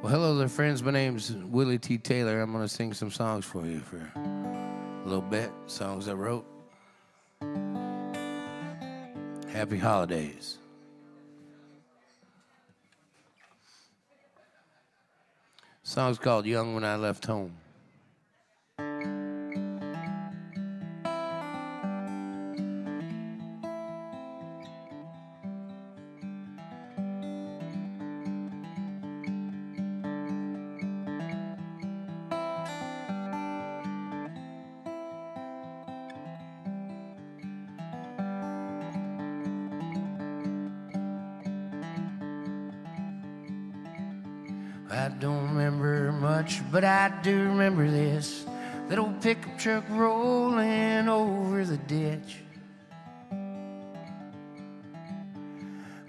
Well, hello there, friends. My name's WillyTeaTaylor. I'm going to sing some songs for you for a little bit. Songs I wrote. Happy holidays. Song's called Young When I Left Home. I don't remember much, but I do remember this. That old pickup truck rolling over the ditch,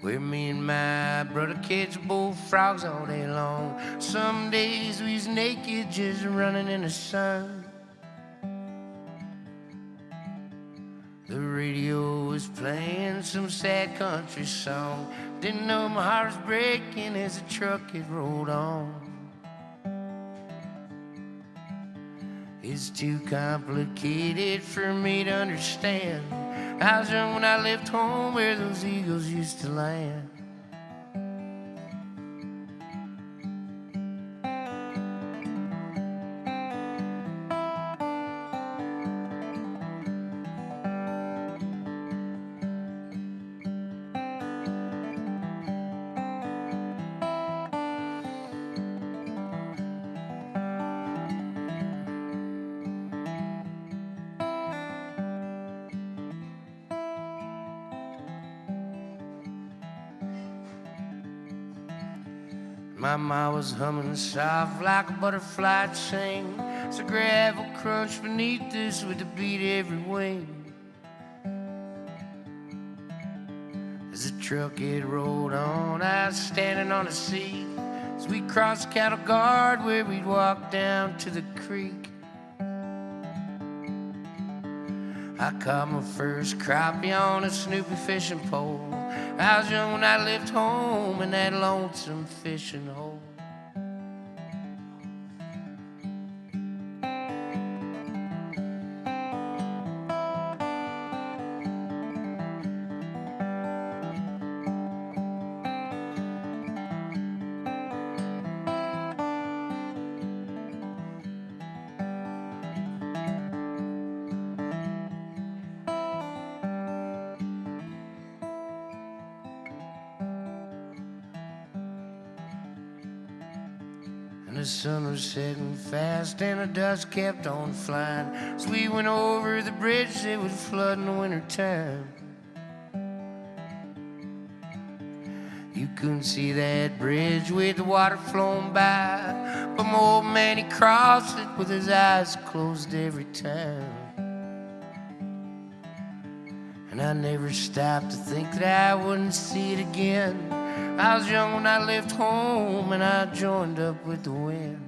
where me and my brother catch bullfrogs all day long. Some days we was naked, just running in the sun. The radio was playing some sad country song. Didn't know my heart was breaking as the truck it rolled on. It's too complicated for me to understand. I was young when I left home where those eagles used to land. My ma was humming soft like a butterfly sing. It's a gravel crunch beneath us with the beat every wing. As the truck it rolled on, I was standing on a seat as we crossed cattle guard where we'd walk down to the creek. I caught my first crappie on a Snoopy fishing pole. I was young when I left home in that lonesome fishing hole. And the sun was setting fast and the dust kept on flying as we went over the bridge that would flood in the wintertime. You couldn't see that bridge with the water flowing by, but my old man, he crossed it with his eyes closed every time. And I never stopped to think that I wouldn't see it again. I was young when I left home and I joined up with the wind.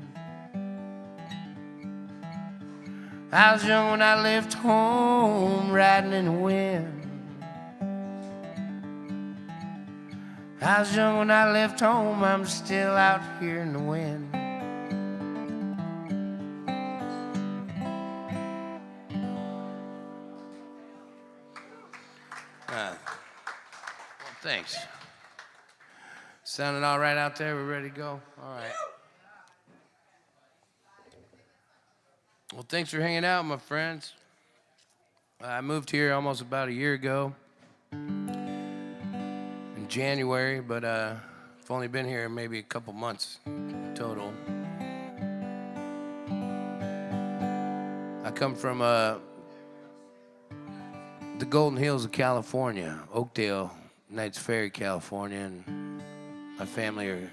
I was young when I left home riding in the wind. I was young when I left home, I'm still out here in the wind. Well, thanks. Sounding all right out there? We're ready to go? All right. Well, thanks for hanging out, my friends. I moved here almost about a year ago in January, but I've only been here maybe a couple months total. I come from the Golden Hills of California, Oakdale, Knights Ferry, California, and my family are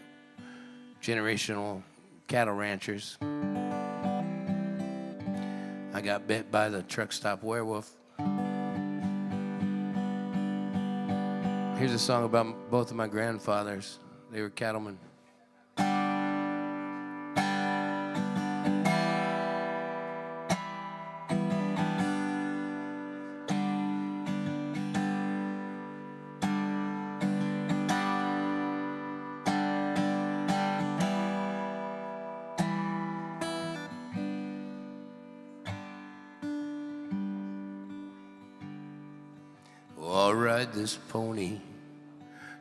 generational cattle ranchers. I got bit by the truck stop werewolf. Here's a song about both of my grandfathers. They were cattlemen. I'll ride this pony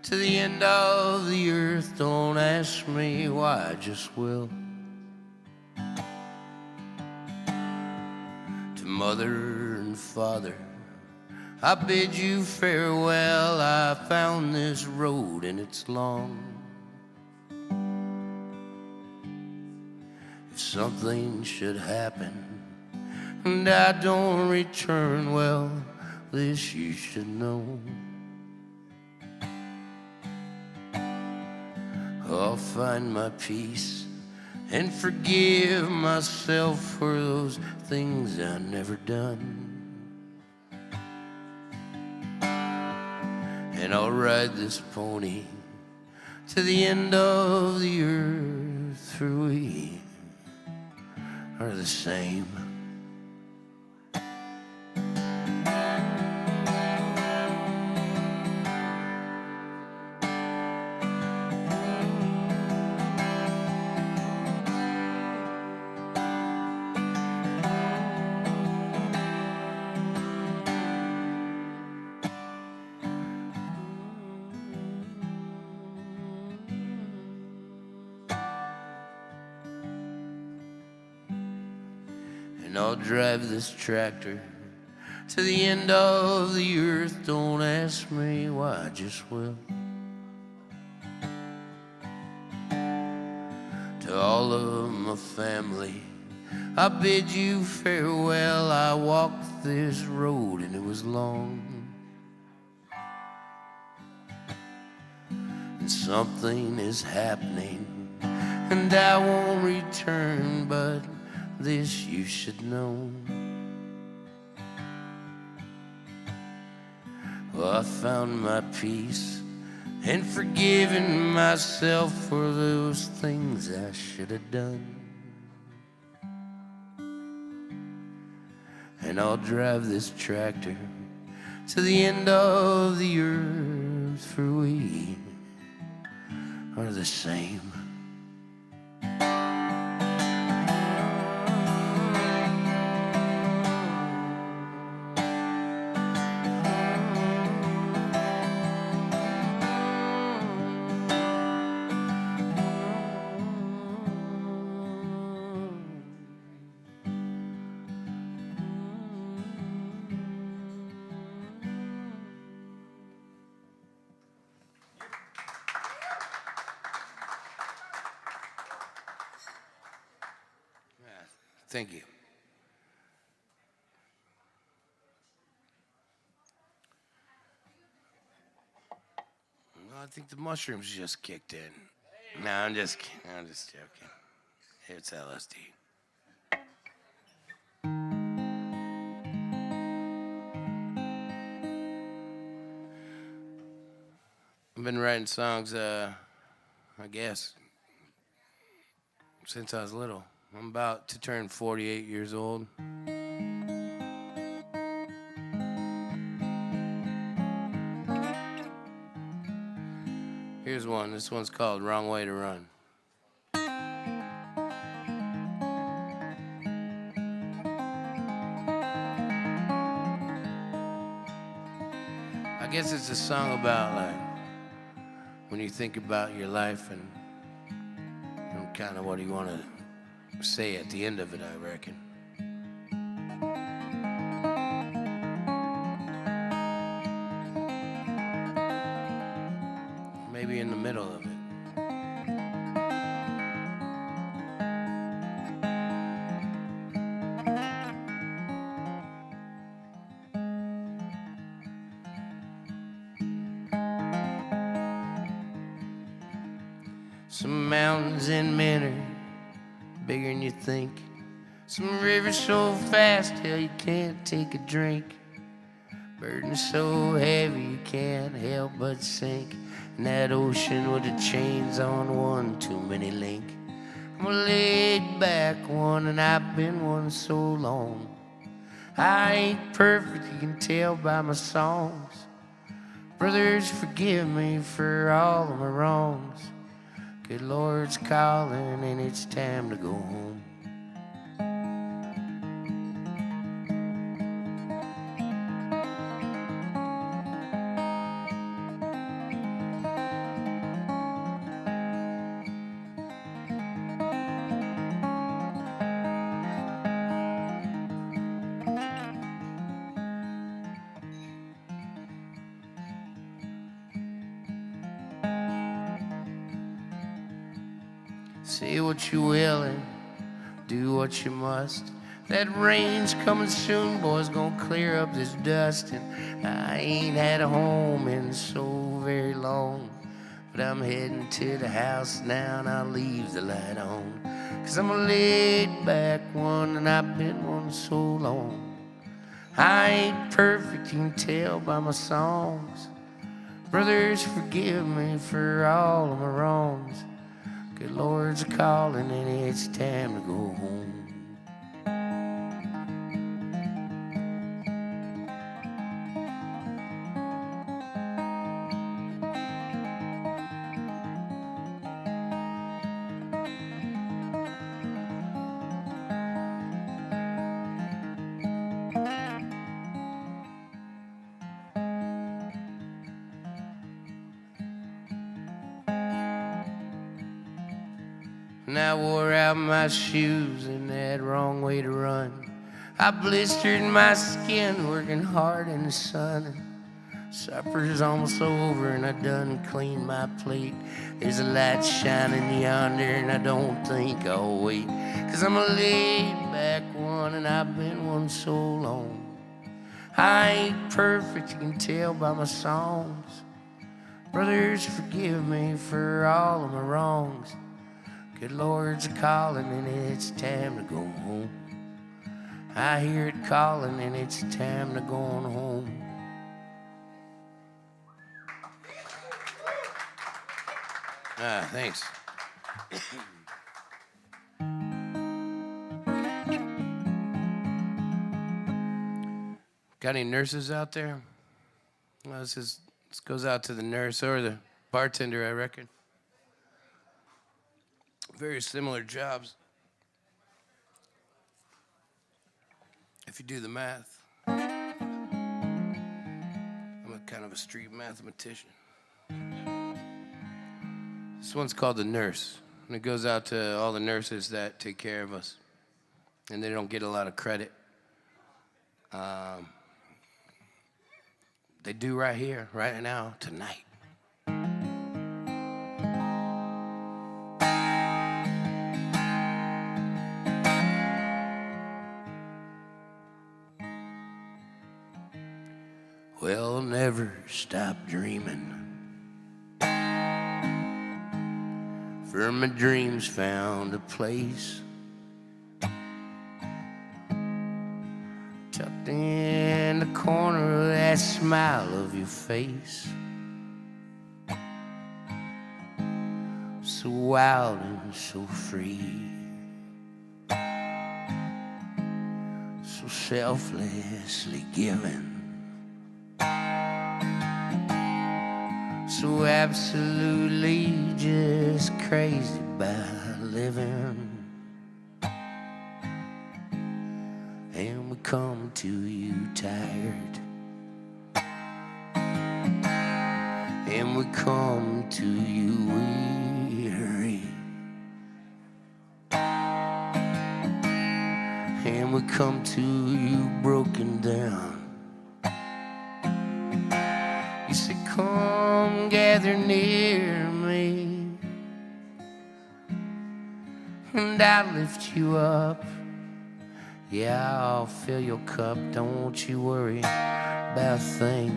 to the end of the earth. Don't ask me why, I just will. To mother and father, I bid you farewell. I found this road and it's long. If something should happen and I don't return, well, this you should know. I'll find my peace and forgive myself for those things I never done. And I'll ride this pony to the end of the earth, for we are the same. And I'll drive this tractor to the end of the earth. Don't ask me why, I just will. To all of my family, I bid you farewell. I walked this road and it was long. And something is happening and I won't return, but this you should know. Well, I found my peace and forgiven myself for those things I should have done. And I'll drive this tractor to the end of the earth, for we are the same. Thank you. Well, I think the mushrooms just kicked in. No, I'm just joking. It's LSD. I've been writing songs, I guess, since I was little. I'm about to turn 48 years old. Here's one. This one's called Wrong Way to Run. I guess it's a song about, like, when you think about your life and kind of what you want to say at the end of it, I reckon. Maybe in the middle of it. Some mountains in Manor, bigger than you think. Some rivers so fast, hell, you can't take a drink. Burden so heavy, you can't help but sink. In that ocean with the chains on one too many link. I'm a laid back one, and I've been one so long. I ain't perfect, you can tell by my songs. Brothers, forgive me for all of my wrongs. Good Lord's calling and it's time to go home. Say what you will and do what you must. That rain's coming soon, boys, gonna clear up this dust. And I ain't had a home in so very long, but I'm heading to the house now and I'll leave the light on. 'Cause I'm a laid back one and I've been one so long. I ain't perfect, you can tell by my songs. Brothers, forgive me for all of my wrongs. Good Lord's calling and it's time to go home. And I wore out my shoes in that wrong way to run. I blistered my skin working hard in the sun. And supper's almost over and I done cleaned my plate. There's a light shining yonder and I don't think I'll wait. 'Cause I'm a laid back one and I've been one so long. I ain't perfect, you can tell by my songs. Brothers, forgive me for all of my wrongs. Good Lord's calling and it's time to go home. I hear it calling and it's time to go on home. Thanks. Got any nurses out there? Well, this goes out to the nurse or the bartender, I reckon. Very similar jobs, if you do the math. I'm a kind of a street mathematician. This one's called the nurse, and it goes out to all the nurses that take care of us, and they don't get a lot of credit. They do right here, right now, tonight. Well, never stop dreaming, for my dreams found a place tucked in the corner of that smile of your face. So wild and so free, so selflessly given, so absolutely just crazy about living. And we come to you tired, and we come to you weary, and we come to you broken down. You say, come gather near me, and I'll lift you up. Yeah, I'll fill your cup, don't you worry about a thing.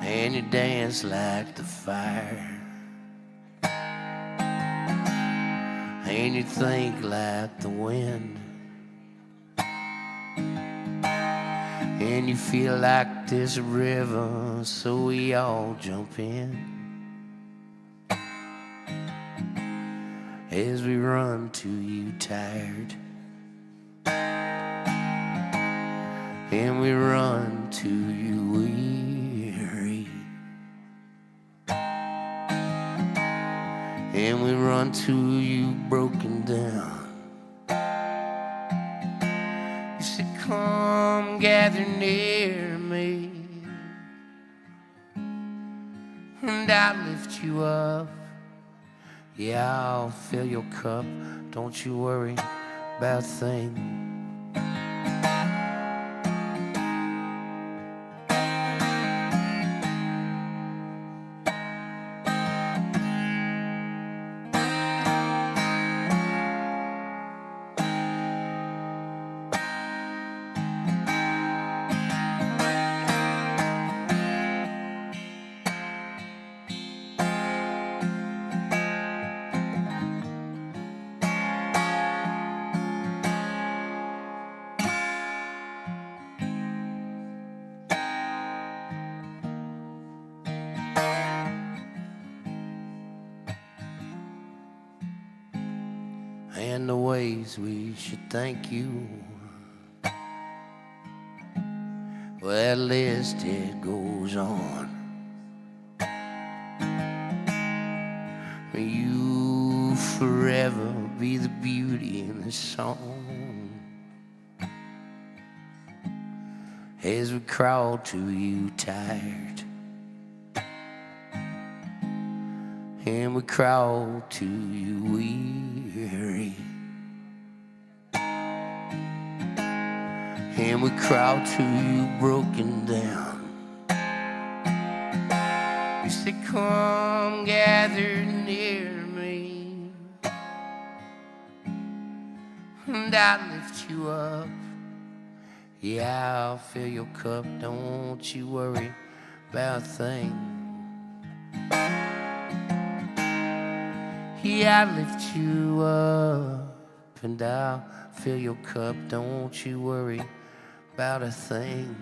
And you dance like the fire, and you think like the wind, and you feel like this river, so we all jump in as we run to you tired, and we run to you weary, and we run to you broken down. You say, come gather near me, and I'll lift you up. Yeah, I'll fill your cup, don't you worry about a thing. in the ways we should thank you. Well, that list, it goes on. May you forever be the beauty in this song. As we crawl to you tired, and we crawl to you weary, and we crawl to you broken down. You say, come gather near me, and I'll lift you up. Yeah, I'll fill your cup, don't you worry about a thing. Yeah, I'll lift you up, and I'll fill your cup, don't you worry about a thing.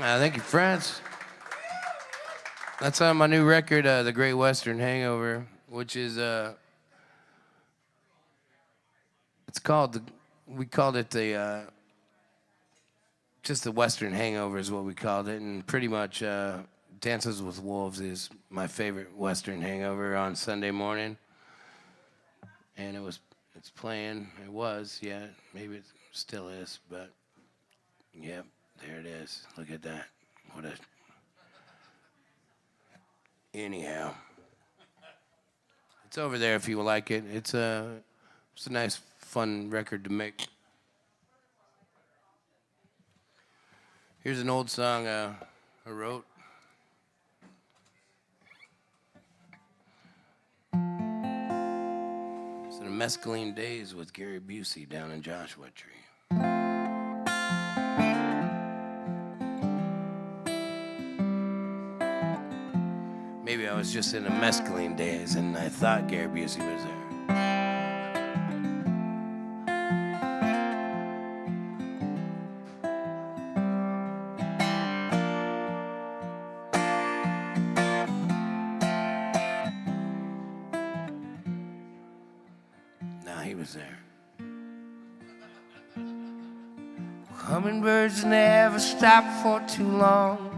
Thank you, friends. That's on my new record, The Great Western Hangover, which is, it's called, we called it just the Western Hangover is what we called it, and pretty much Dances with Wolves is my favorite Western hangover on Sunday morning. And it's playing, it was, yeah, maybe it still is, but, yep. There it is. Look at that. What a... Anyhow. It's over there if you like it. It's a nice, fun record to make. Here's an old song I wrote. It's in the Mescaline Days with Gary Busey down in Joshua Tree. Maybe I was just in the mescaline days and I thought Gary Busey was there. No, he was there. Hummingbirds never stop for too long.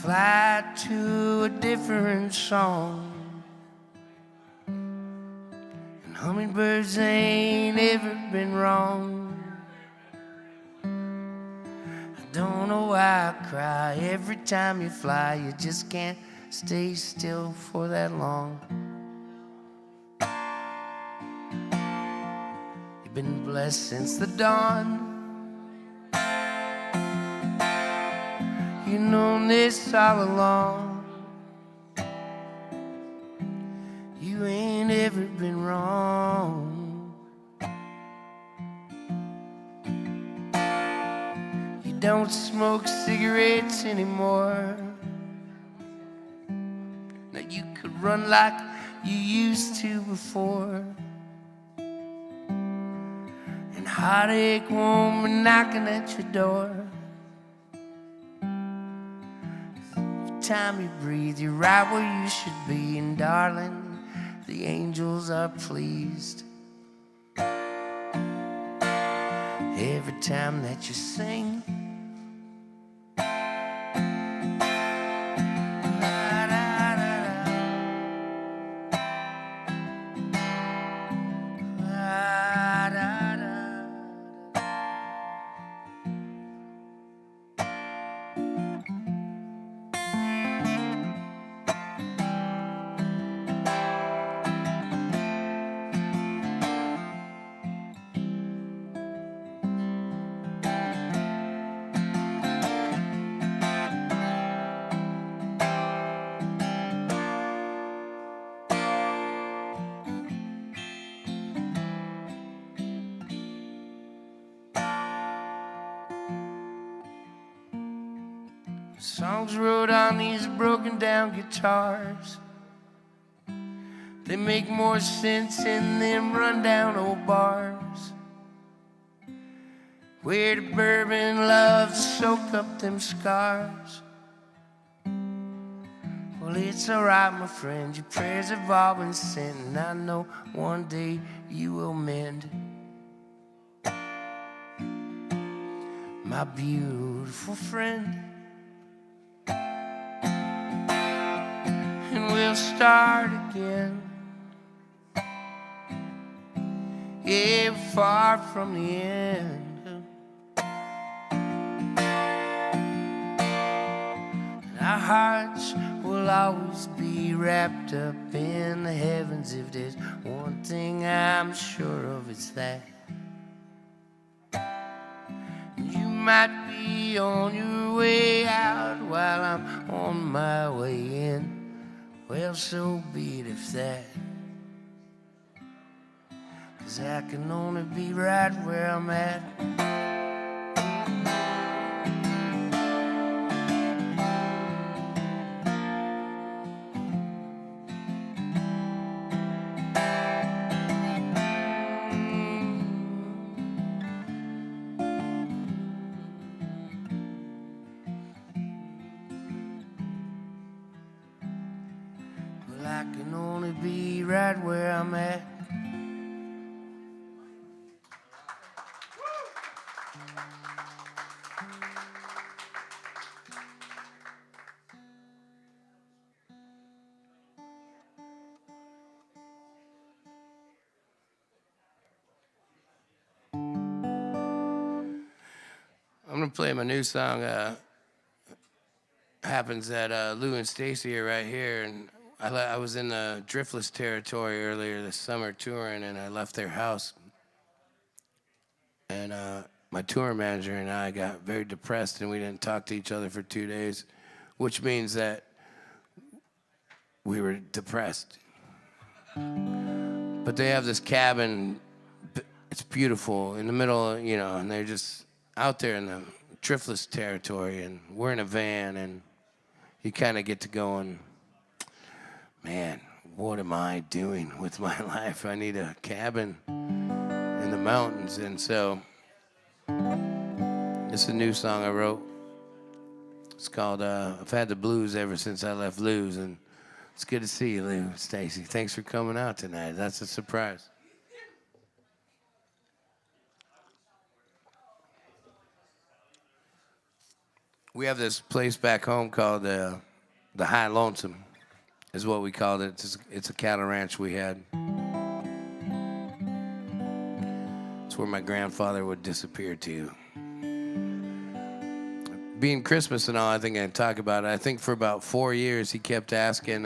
Fly to a different song. And hummingbirds ain't ever been wrong. I don't know why I cry every time you fly. You just can't stay still for that long. You've been blessed since the dawn. You known this all along. You ain't ever been wrong. You don't smoke cigarettes anymore. Now you could run like you used to before. And heartache won't be knocking at your door. Time you breathe, you're right where you should be. And darling, the angels are pleased every time that you sing. Songs wrote on these broken down guitars, they make more sense in them rundown old bars, where the bourbon loves to soak up them scars. Well, it's alright, my friend, your prayers have all been sent, and I know one day you will mend. My beautiful friend, and we'll start again. Yeah, we're far from the end. And our hearts will always be wrapped up in the heavens. If there's one thing I'm sure of, it's that you might be on your way out while I'm on my way in. Well, so be it if that, 'cause I can only be right where I'm at. Well, I can only be right where I'm at. I'm gonna play my new song. Happens that Lou and Stacy are right here, and I was in the Driftless territory earlier this summer touring, and I left their house, and my tour manager and I got very depressed, and we didn't talk to each other for 2 days, which means that we were depressed. But they have this cabin, it's beautiful, in the middle, you know, and they're just out there in the Driftless territory, and we're in a van, and you kind of get to going, man, what am I doing with my life? I need a cabin in the mountains. And so this is a new song I wrote. It's called I've Had the Blues Ever Since I Left Lou's. And it's good to see you, Lou, Stacy. Thanks for coming out tonight. That's a surprise. We have this place back home called the High Lonesome, is what we called it. It's a cattle ranch we had. It's where my grandfather would disappear to. Being Christmas and all, I think I can talk about it. I think for about 4 years he kept asking,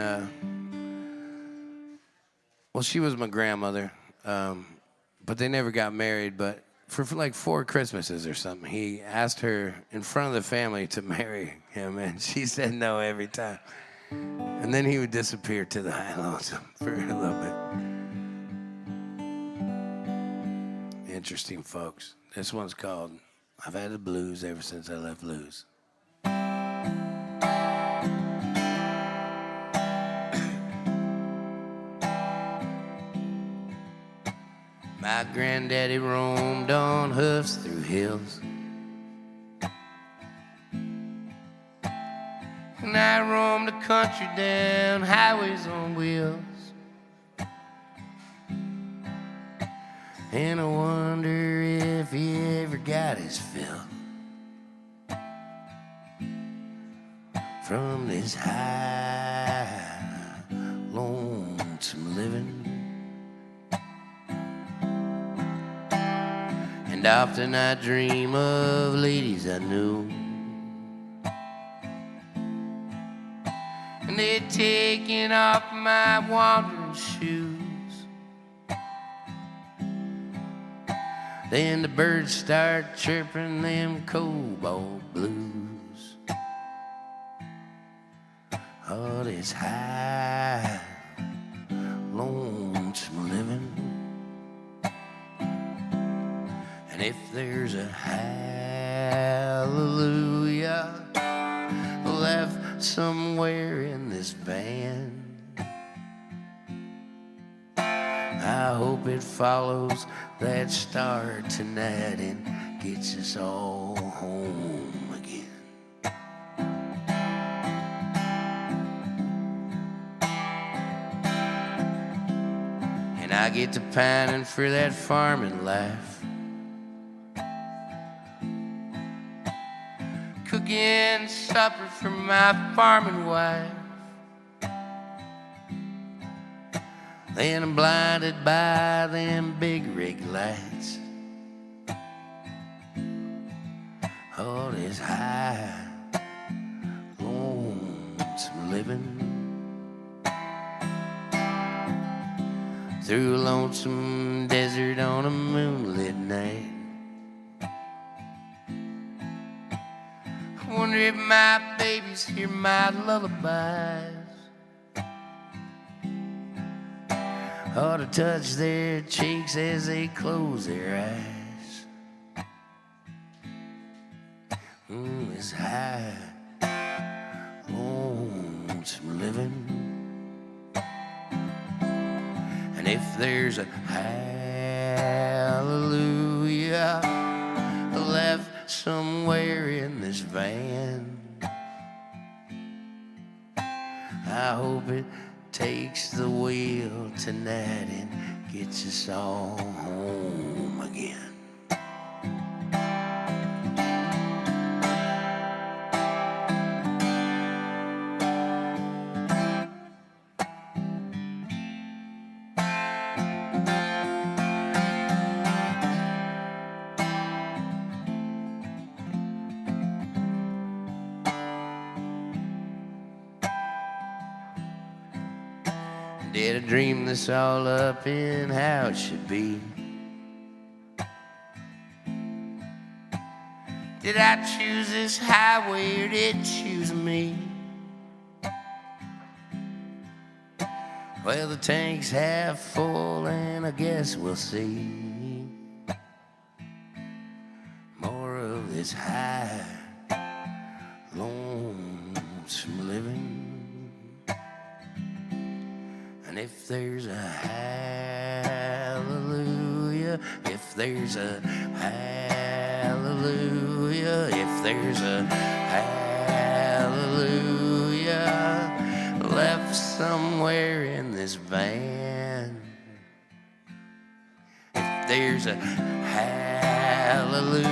well, she was my grandmother, but they never got married, but for like 4 Christmases or something, he asked her in front of the family to marry him, and she said no every time. And then he would disappear to the High Lonesome for a little bit. Interesting, folks. This one's called I've Had the Blues Ever Since I Left Lou's. My granddaddy roamed on hoofs through hills, and I roamed the country down highways on wheels. And I wonder if he ever got his fill from this high, lonesome living. And often I dream of ladies I knew, and they'd taken off my wandering shoes. Then the birds start chirping them cobalt blues. Oh, this high, lonesome living. And if there's a hallelujah left somewhere in this van, I hope it follows that star tonight and gets us all home again. I get to pining for that farming life. Cooking supper for my farming wife. Then I'm blinded by them big rig lights. All this high, lonesome living through a lonesome desert on a moonlit night. I wonder if my babies hear my lullabies, or to touch their cheeks as they close their eyes. This high, lonesome living. And if there's a hallelujah left somewhere in this van, I hope it takes the wheel tonight and gets us all home again. Did I dream this all up in how it should be? Did I choose this highway or did it choose me? Well, the tank's half full and I guess we'll see more of this high, lonesome living. And if there's a hallelujah, if there's a hallelujah, if there's a hallelujah left somewhere in this van, if there's a hallelujah,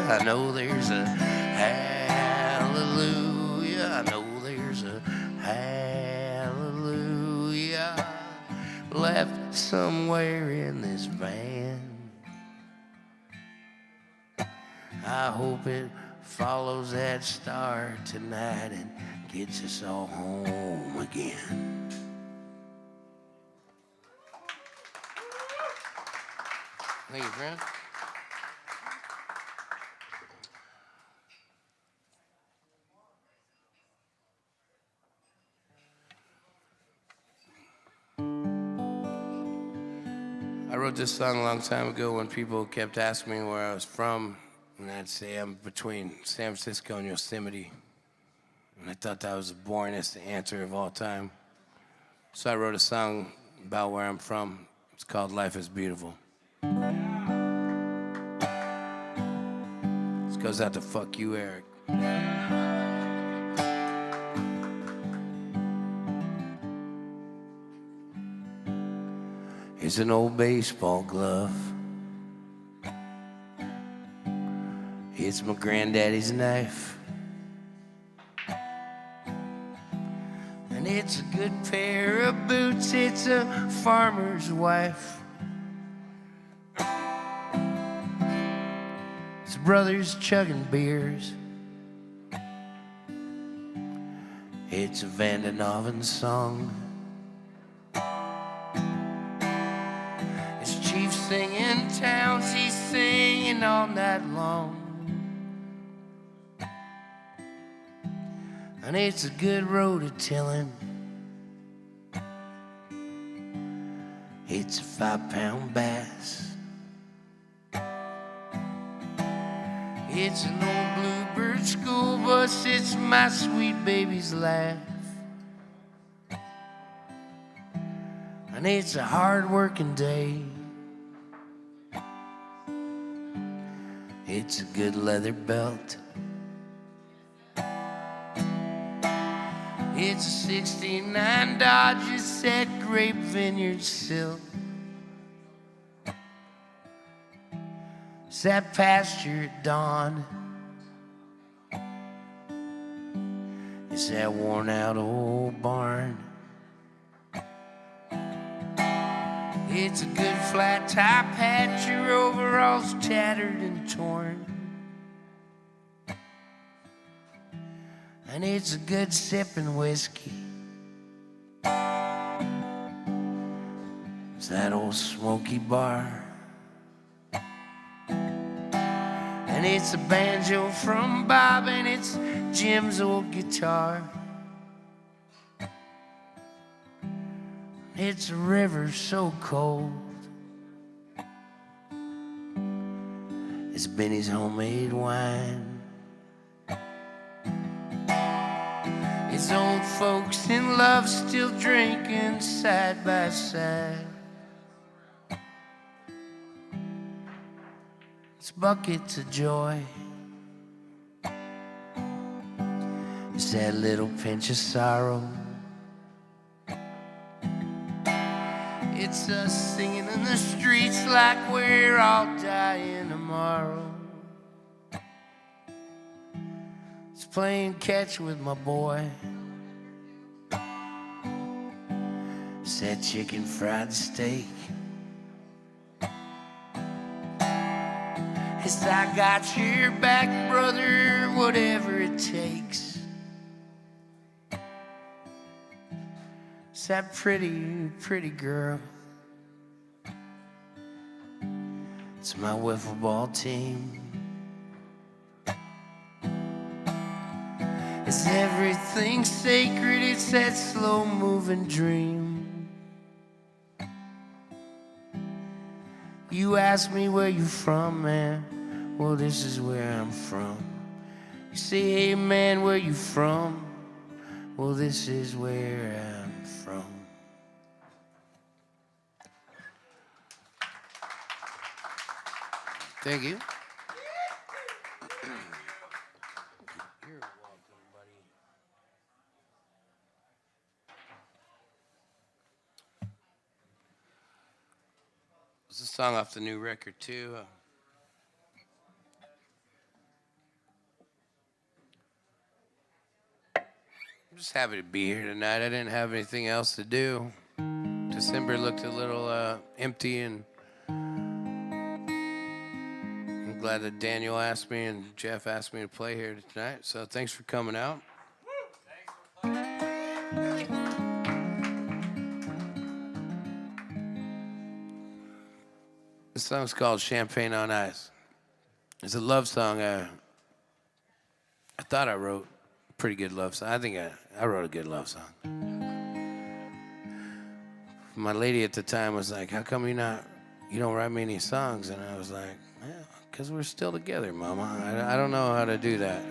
I know there's a hallelujah, I know there's a hallelujah left somewhere in this van. I hope it follows that star tonight and gets us all home again. Thank you, friend. I wrote this song a long time ago when people kept asking me where I was from, and I'd say I'm between San Francisco and Yosemite. And I thought that was the boringest answer of all time. So I wrote a song about where I'm from. It's called Life is Beautiful. This goes out to fuck you, Eric. It's an old baseball glove. It's my granddaddy's knife. And it's a good pair of boots. It's a farmer's wife. It's brothers chugging beers. It's a Vanden Heuvel song. It's Chief singing towns. He's singing all night long. And it's a good road to Tillin. It's a 5-pound bass. It's an old bluebird school bus. It's my sweet baby's laugh. And it's a hard-working day. It's a good leather belt. It's a '69 Dodge. It's that grape vineyard silk. It's that pasture at dawn. It's that worn out old barn. It's a good flat top hat, your overalls tattered and torn. And it's a good sipping whiskey. It's that old smoky bar. And it's a banjo from Bob, and it's Jim's old guitar. It's a river so cold. It's Benny's homemade wine. It's old folks in love still drinking side by side. It's buckets of joy. It's that little pinch of sorrow. It's us singing in the streets like we're all dying tomorrow. It's playing catch with my boy. It's that chicken fried steak. It's I got your back, brother, whatever it takes. It's that pretty, pretty girl. It's my wiffle ball team. It's everything sacred, it's that slow-moving dream. You ask me where you from, man. Well, this is where I'm from. You say, hey, man, where you from? Well, this is where I'm from. Thank you. You're welcome, buddy. It's a song off the new record, too. I'm just happy to be here tonight. I didn't have anything else to do. December looked a little empty, and I'm glad that Daniel asked me and Jeff asked me to play here tonight. So thanks for coming out. This song's called Champagne on Ice. It's a love song. I thought I wrote a pretty good love song. I think I wrote a good love song. My lady at the time was like, how come you don't write me any songs? And I was like, yeah, because we're still together, Mama. I don't know how to do that.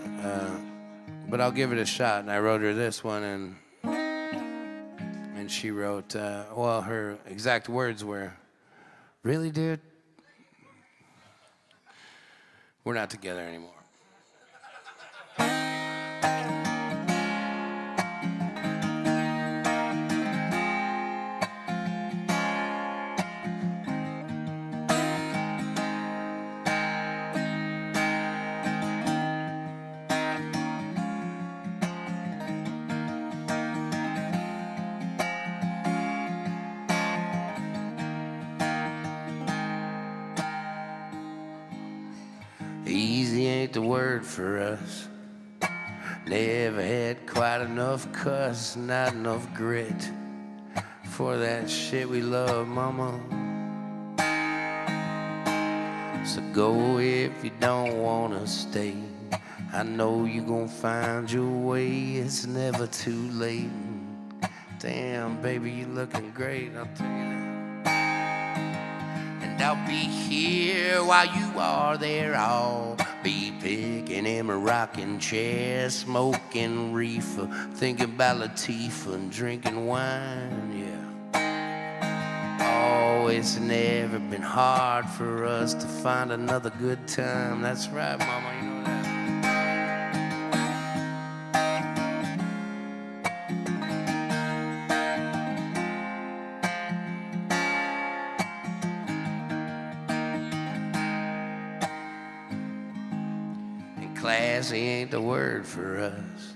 But I'll give it a shot. And I wrote her this one, and she wrote, well, her exact words were, really, dude? We're not together anymore. Easy ain't the word for us. Never had quite enough cuss, not enough grit for that shit we love, Mama. So go if you don't wanna stay. I know you gon' find your way. It's never too late. Damn, baby, you looking great, I'll tell you that. I'll be here while you are there. I'll be picking in my rocking chair, smoking reefer, thinking about Latifah and drinking wine, yeah. Oh, it's never been hard for us to find another good time. That's right, Mama, you know that. classy ain't the word for us.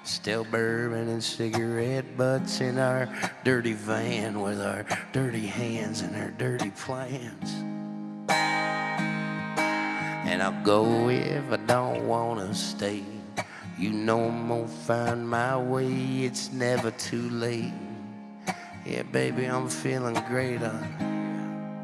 Still bourbon and cigarette butts in our dirty van with our dirty hands and our dirty plans. And I'll go if I don't wanna stay. You know I'm gonna find my way, it's never too late. Yeah, baby, I'm feeling great on.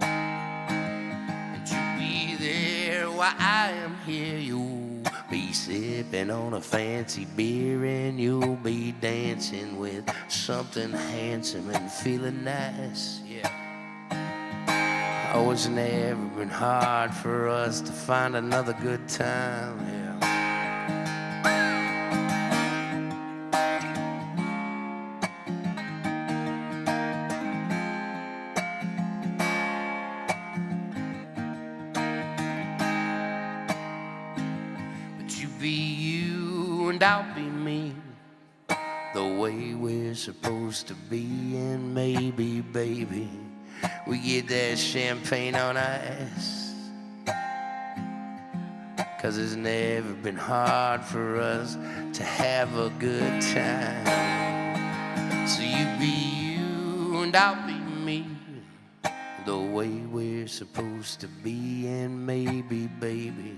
And you'll be there while I am here. You'll be sipping on a fancy beer and you'll be dancing with something handsome and feeling nice. Yeah. Oh, it's never been hard for us to find another good time. Yeah. Be you and I'll be me, the way we're supposed to be. And maybe, baby, we get that champagne on ice, 'cause it's never been hard for us to have a good time. So you be you and I'll be me, the way we're supposed to be. And maybe, baby,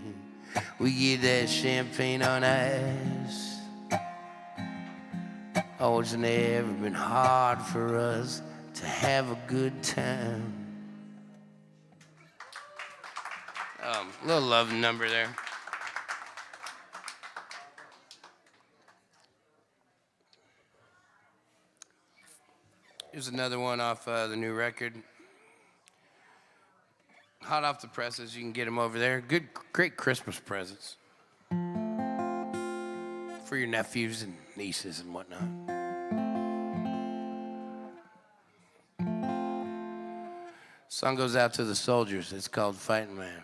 we get that champagne on ice. Oh, it's never been hard for us to have a good time. Little love number there. Here's another one off the new record. Hot off the presses, you can get them over there. Good, great Christmas presents for your nephews and nieces and whatnot. Song goes out to the soldiers. It's called Fighting Man.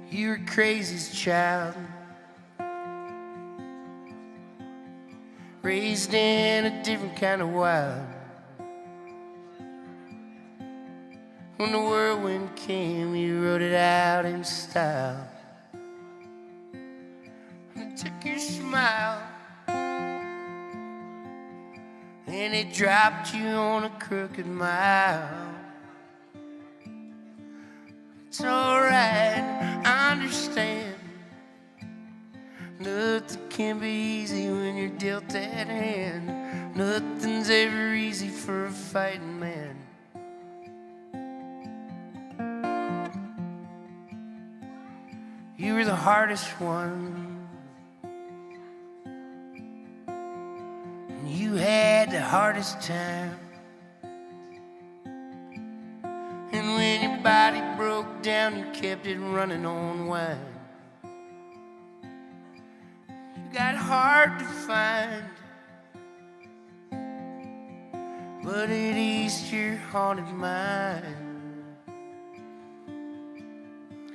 You were crazy's child, raised in a different kind of wild. When the whirlwind came, you rode it out in style. And it took your smile and it dropped you on a crooked mile. It's alright, I understand. Nothing can be easy when you're dealt that hand. Nothing's ever easy for a fighting man. You were the hardest one, and you had the hardest time. And when your body broke down, you kept it running on wine. You got hard to find, but it eased your haunted mind.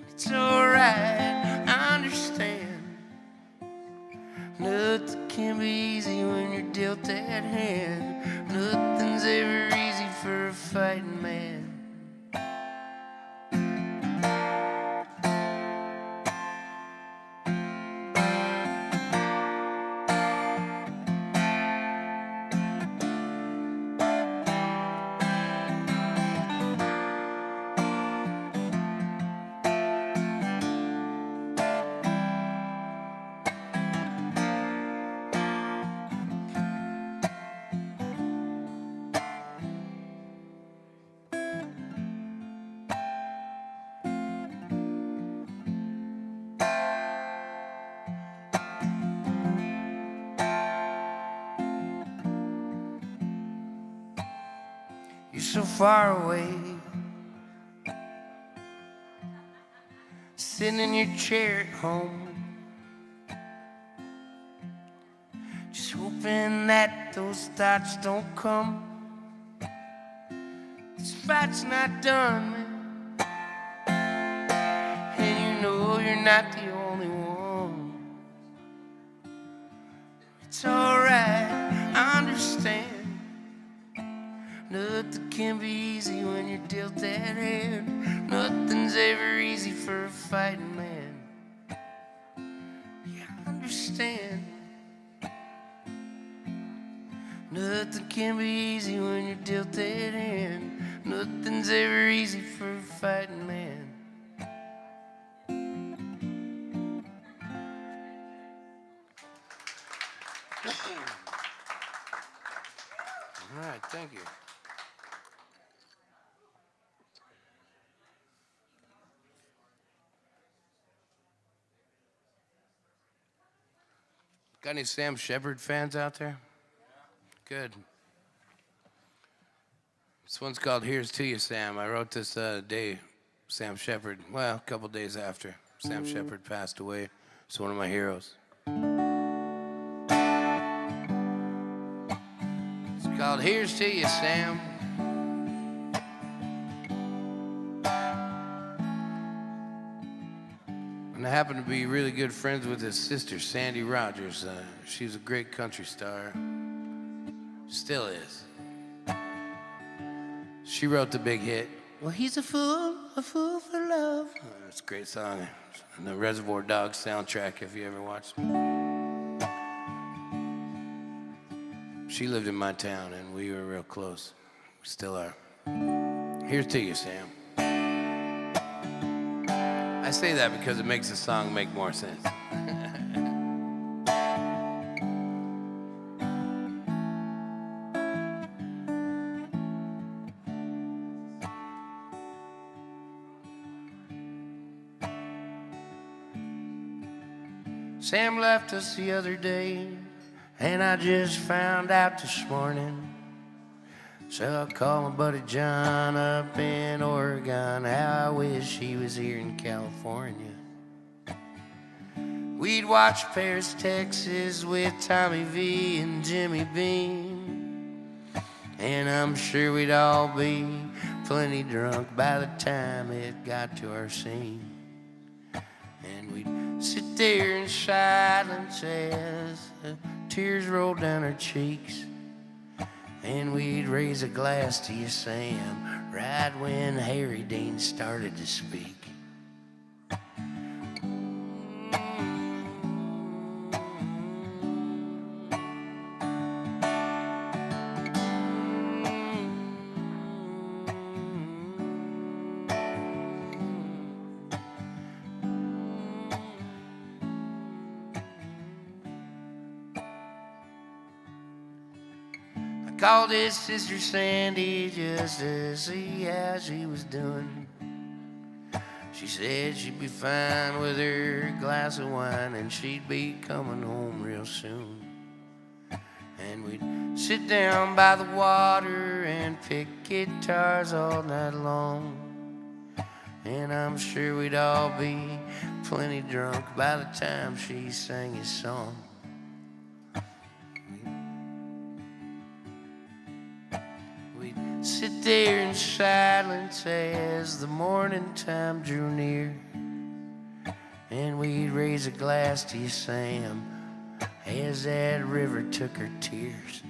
It's alright, I understand. Nothing can be easy when you're dealt that hand. Nothing's ever easy for a fighting man. You're so far away, sitting in your chair at home, just hoping that those thoughts don't come. This fight's not done, man, and you know you're not the only one. It's alright, I understand. Nothing can be easy when you're dealt that hand. Nothing's ever easy for a fighting man. Yeah, I understand. Nothing can be easy when you're dealt that hand. Nothing's ever easy for a fighting man. All right, thank you. Got any Sam Shepard fans out there? Good. This one's called Here's to You, Sam. I wrote this day, Sam Shepard, well, a couple days after Sam Shepard passed away. He's one of my heroes. It's called Here's to You, Sam. And I happen to be really good friends with his sister, Sandy Rogers. She's a great country star. Still is. She wrote the big hit, Well, he's a fool for love. Oh, that's a great song. On the Reservoir Dogs soundtrack, if you ever watched it. She lived in my town, and we were real close. We still are. Here's to you, Sam. I say that because it makes the song make more sense. Sam left us the other day, and I just found out this morning. So I called my buddy John up in Oregon. How I wish he was here in California. We'd watch Paris, Texas with Tommy V and Jimmy Beam. And I'm sure we'd all be plenty drunk by the time it got to our scene. And we'd sit there in silence as the tears rolled down our cheeks. And we'd raise a glass to you, Sam, right when Harry Dean started to speak. Called his sister Sandy just to see how she was doing. She said she'd be fine with her glass of wine and she'd be coming home real soon. And we'd sit down by the water and pick guitars all night long. And I'm sure we'd all be plenty drunk by the time she sang his song. Sit there in silence as the morning time drew near. And we'd raise a glass to you, Sam, as that river took her tears.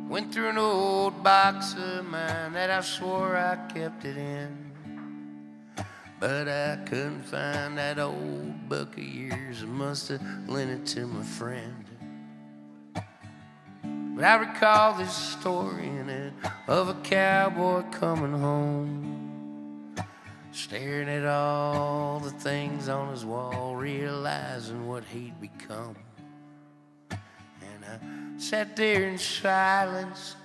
Went through an old box of mine that I swore I kept it in, but I couldn't find that old book of years. I must have lent it to my friend. But I recall this story in it of a cowboy coming home, staring at all the things on his wall, realizing what he'd become. Sat there in silence,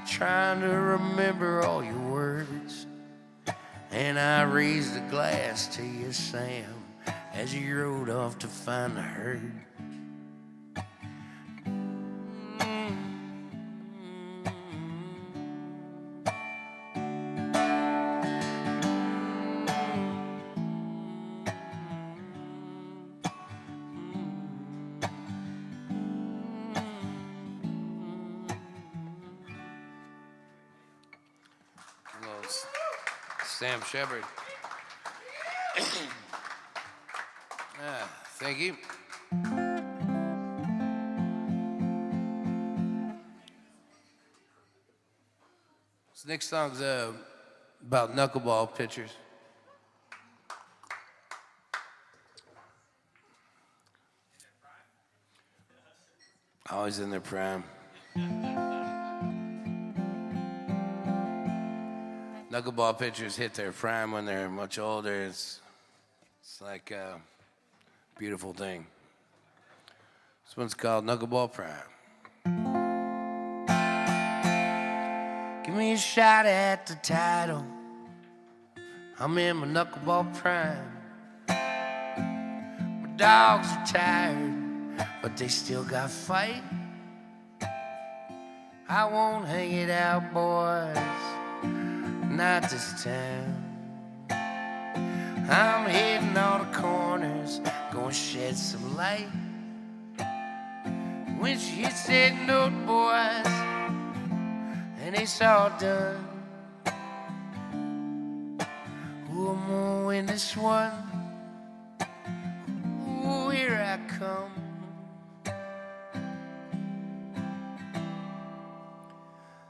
trying to remember all your words. And I raised a glass to you, Sam, as you rode off to find the herd. Sam Shepard. Thank you. This next song's about knuckleball pitchers. Always in their prime. Knuckleball pitchers hit their prime when they're much older. It's like a beautiful thing. This one's called Knuckleball Prime. Give me a shot at the title. I'm in my knuckleball prime. My dogs are tired, but they still got fight. I won't hang it out, boys, not this time. I'm hitting all the corners, gonna shed some light. When she hits that note, boys, and it's all done, ooh, I'm gonna win this one. Ooh, here I come.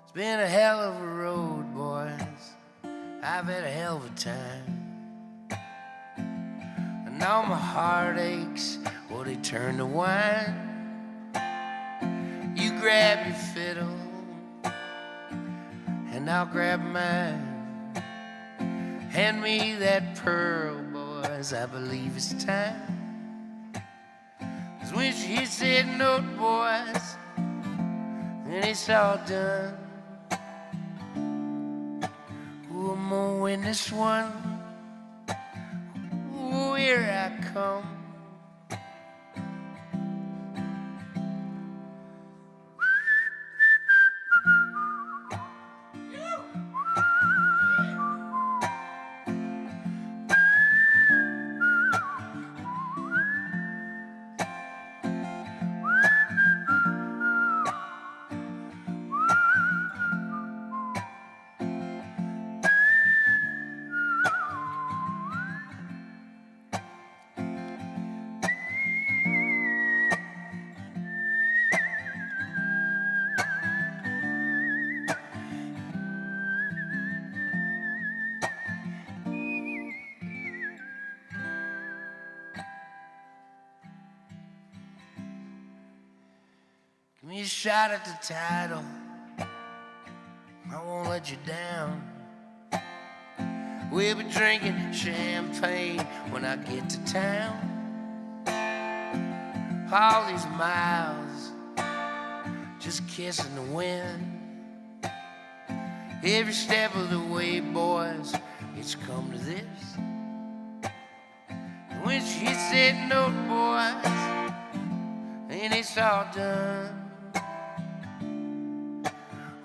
It's been a hell of a road, boys. I've had a hell of a time. And all my heartaches, well, they turn to wine. You grab your fiddle, and I'll grab mine. Hand me that pearl, boys, I believe it's time. 'Cause when she hits that note, boys, and it's all done, ooh, I'm gonna win this one. Ooh, here I come. Give me a shot at the title, I won't let you down. We'll be drinking champagne when I get to town. All these miles, just kissing the wind. Every step of the way, boys, it's come to this. And when she hits that note, boys, and it's all done,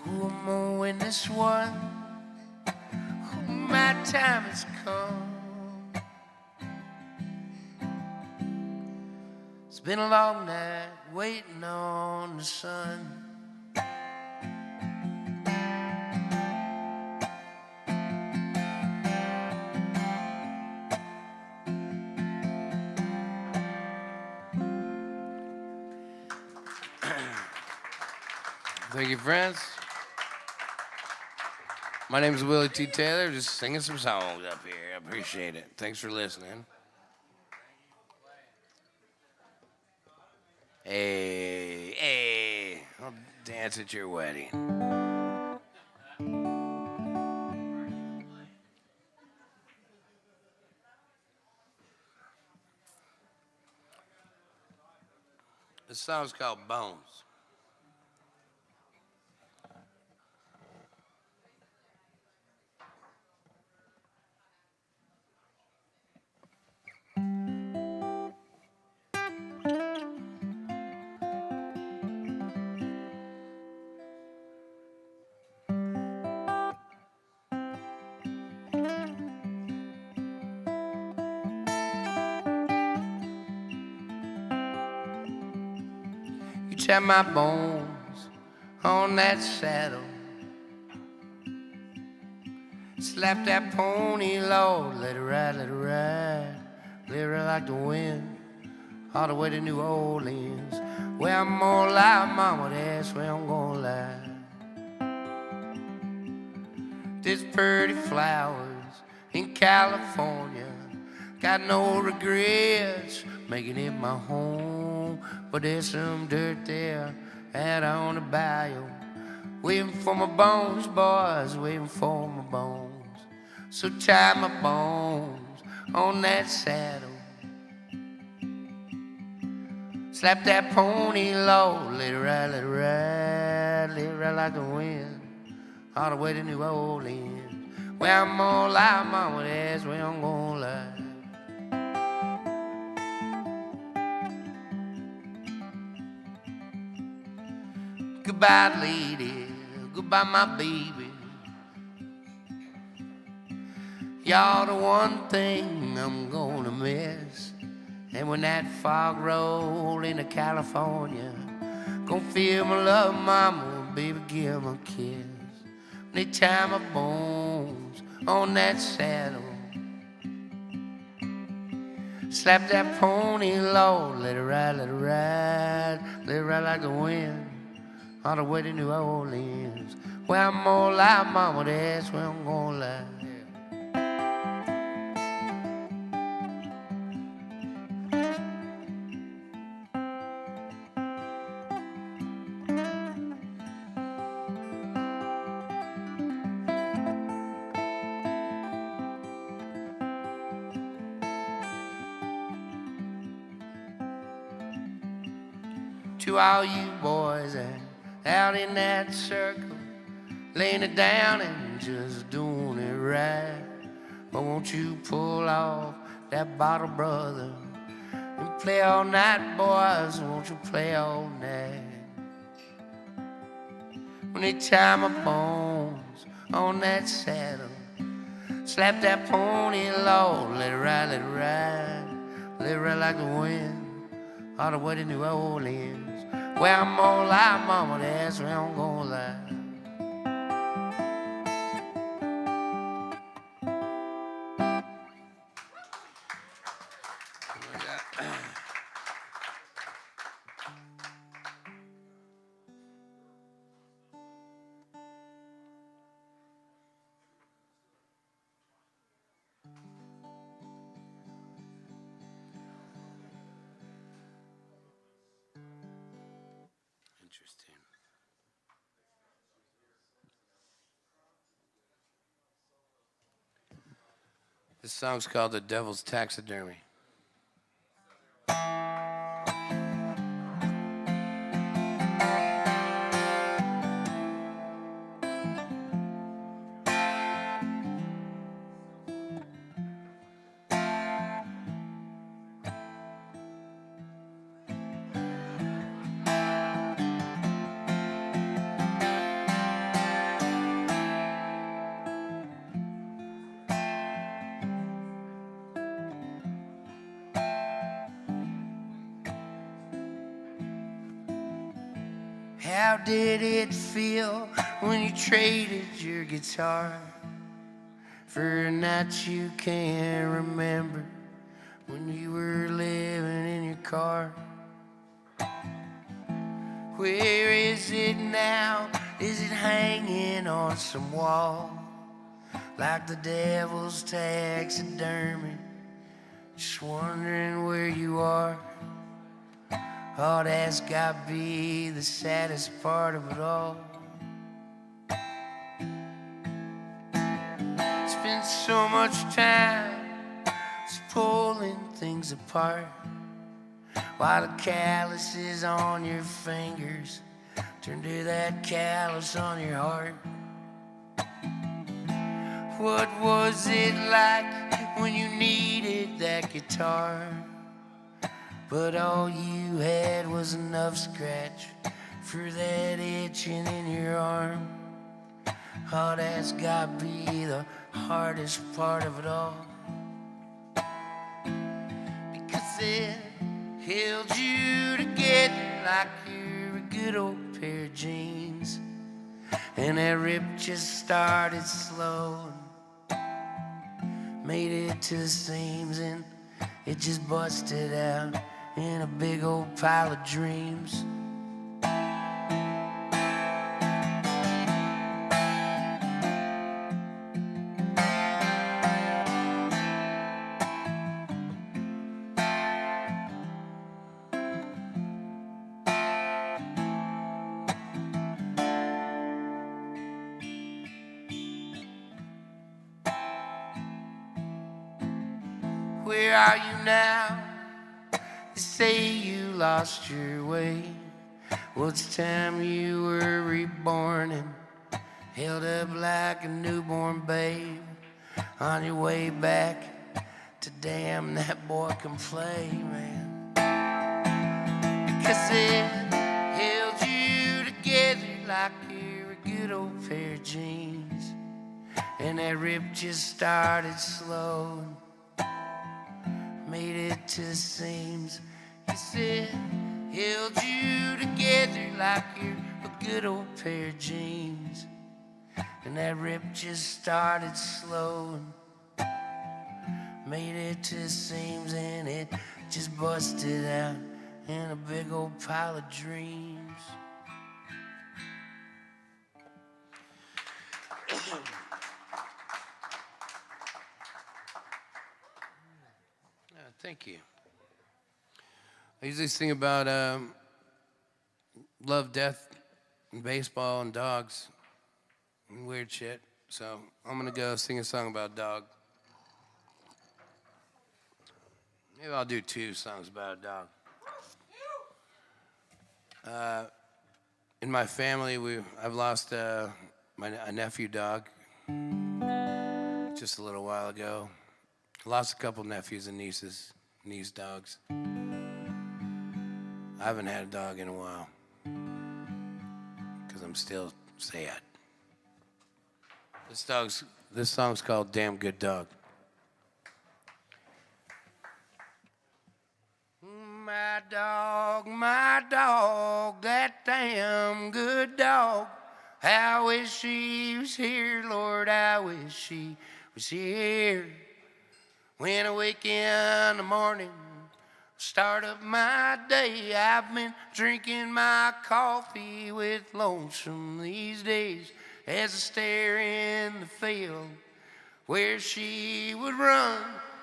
ooh, I'm gonna win this one. Ooh, my time has come. It's been a long night waiting on the sun. Thank you, friends. My name is Willy T. Taylor, just singing some songs up here. I appreciate it. Thanks for listening. Hey, hey, I'll dance at your wedding. This song's called Bones. You tie my bones on that saddle. It's Slap that pony low, let it ride, let it ride. Let it ride like the wind, all the way to New Orleans. Where I'm more like mama, that's where I'm gonna lie. There's pretty flowers in California, got no regrets making it my home. But there's some dirt there out on the bayou, waiting for my bones, boys, waiting for my bones. So tie my bones on that saddle, slap that pony low, let it ride, let it ride, let it ride like the wind, all the way to New Orleans. Where I'm more like mama, that's where I'm gonna lie. Goodbye, lady, goodbye, my baby. You're the one thing I'm gonna miss. And when that fog roll into California, gonna feel my love, mama, baby, give me a kiss. When they tie my bones on that saddle, slap that pony low, let it ride, let it ride, let it ride like the wind, all the way to New Orleans. Where I'm more like mama, that's where I'm gonna lie. To all you boys out in that circle, laying it down and just doing it right. But won't you pull off that bottle, brother, and play all night, boys? Won't you play all night? When they tie my bones on that saddle, slap that pony low, let it ride, let it ride, let it ride like the wind, all the way to New Orleans. Where I'm more like mama, that's where I'm gonna lie. Interesting. This song's called The Devil's Taxidermy. How did it feel when you traded your guitar for a night you can't remember, when you were living in your car? Where is it now? Is it hanging on some wall like the devil's taxidermy? Just wondering where you are. Oh, that's gotta be the saddest part of it all. Spent so much time just pulling things apart, while the calluses on your fingers turn to that callus on your heart. What was it like when you needed that guitar, but all you had was enough scratch for that itching in your arm? Oh, that's gotta be the hardest part of it all, because it held you together like you're a good old pair of jeans, and that rip just started slow. made it to the seams, and it just busted out in a big old pile of dreams. Where are you now? They say you lost your way. Well, it's time you were reborn and held up like a newborn babe on your way back to damn that boy can play, man. Because it held you together like you're a good old pair of jeans, and that rip just started slow, made it to the seams. You said, held you together like you're a good old pair of jeans, and that rip just started slow and made it to the seams, and it just busted out in a big old pile of dreams. Thank you. I usually sing about love, death, and baseball and dogs and weird shit. So I'm gonna go sing a song about a dog. Maybe I'll do 2 songs about a dog. In my family, I've lost a nephew dog just a little while ago. I lost a couple nephews and niece dogs. I haven't had a dog in a while because I'm still sad. This song's called Damn Good Dog. My dog, that damn good dog. I wish she was here, Lord, I wish she was here. When I wake in the morning, start up my day, I've been drinking my coffee with lonesome these days as I stare in the field where she would run,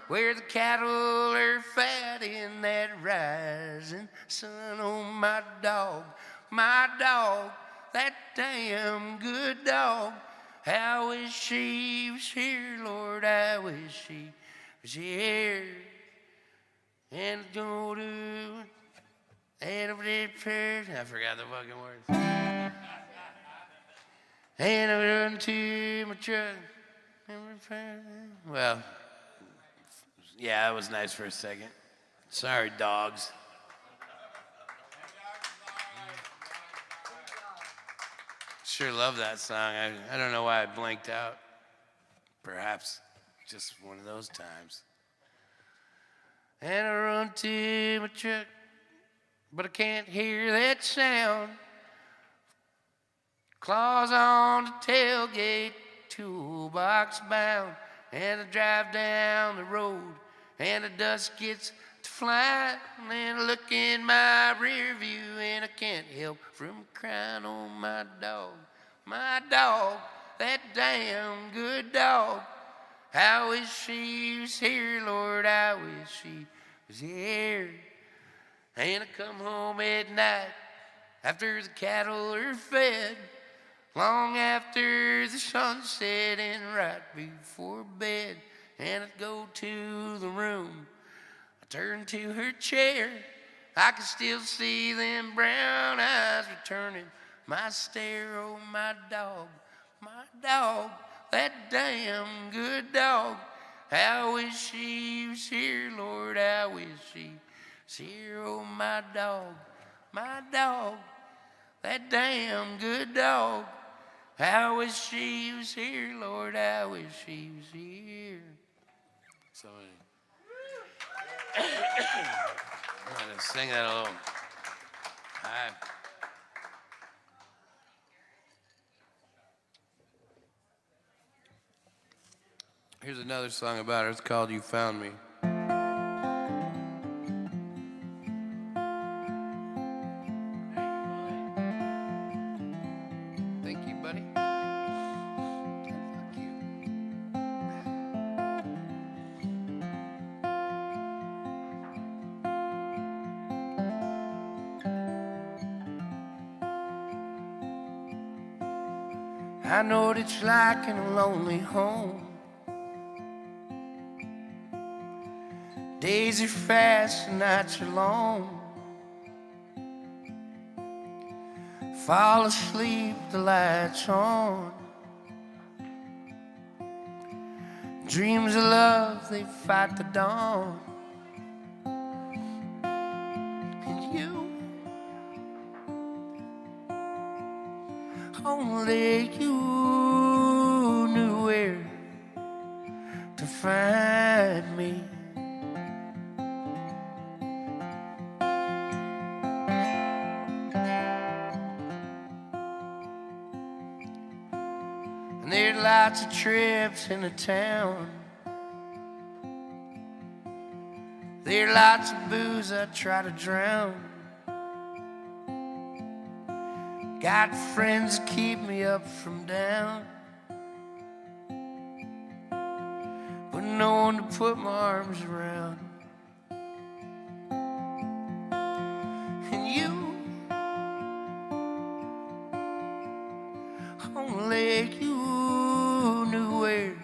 where the cattle are fat in that rising sun. Oh, my dog, that damn good dog. I wish she was here, Lord, I wish she was here. And go to, and I forgot the fucking words. And I run to my truck. Well, yeah, that was nice for a second. Sorry, dogs. Sure love that song. I don't know why I blanked out. Perhaps just one of those times. And I run to my truck, but I can't hear that sound. Claws on the tailgate, toolbox bound. And I drive down the road, and the dust gets to flying. And I look in my rear view, and I can't help from crying on my dog, that damn good dog. I wish she was here, Lord, I wish she was here. And I come home at night after the cattle are fed, long after the sunset and right before bed. And I'd go to the room, I turn to her chair, I can still see them brown eyes returning my stare. Oh, my dog, that damn good dog. I wish she was here, Lord, I wish she was here. Oh, my dog, that damn good dog. I wish she was here, Lord, I wish she was here. So I'm going to sing that a little high. Here's another song about her. It's called You Found Me. Thank you, buddy. Fuck you. I know what it's like in a lonely home. Days are fast and nights are long. Fall asleep, the lights on. Dreams of love, they fight the dawn. And you, only you knew where to find me. And there's lots of trips into town. There's lots of booze I try to drown. Got friends that keep me up from down, but no one to put my arms around. And you, only you knew where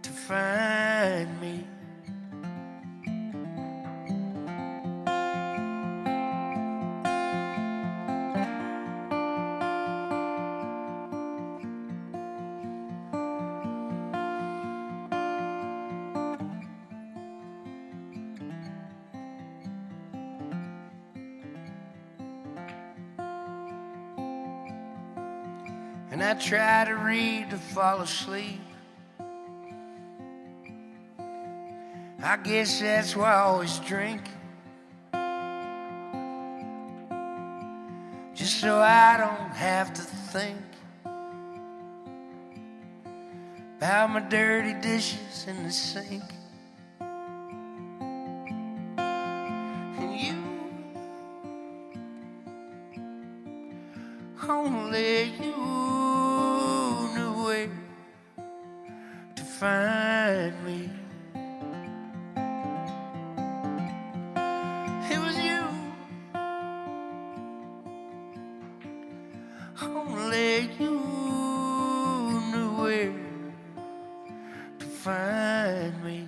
to find me. And I try to read to fall asleep. I guess that's why I always drink, just so I don't have to think about my dirty dishes in the sink. And you, only you knew where to find me. It was you, only you knew where to find me.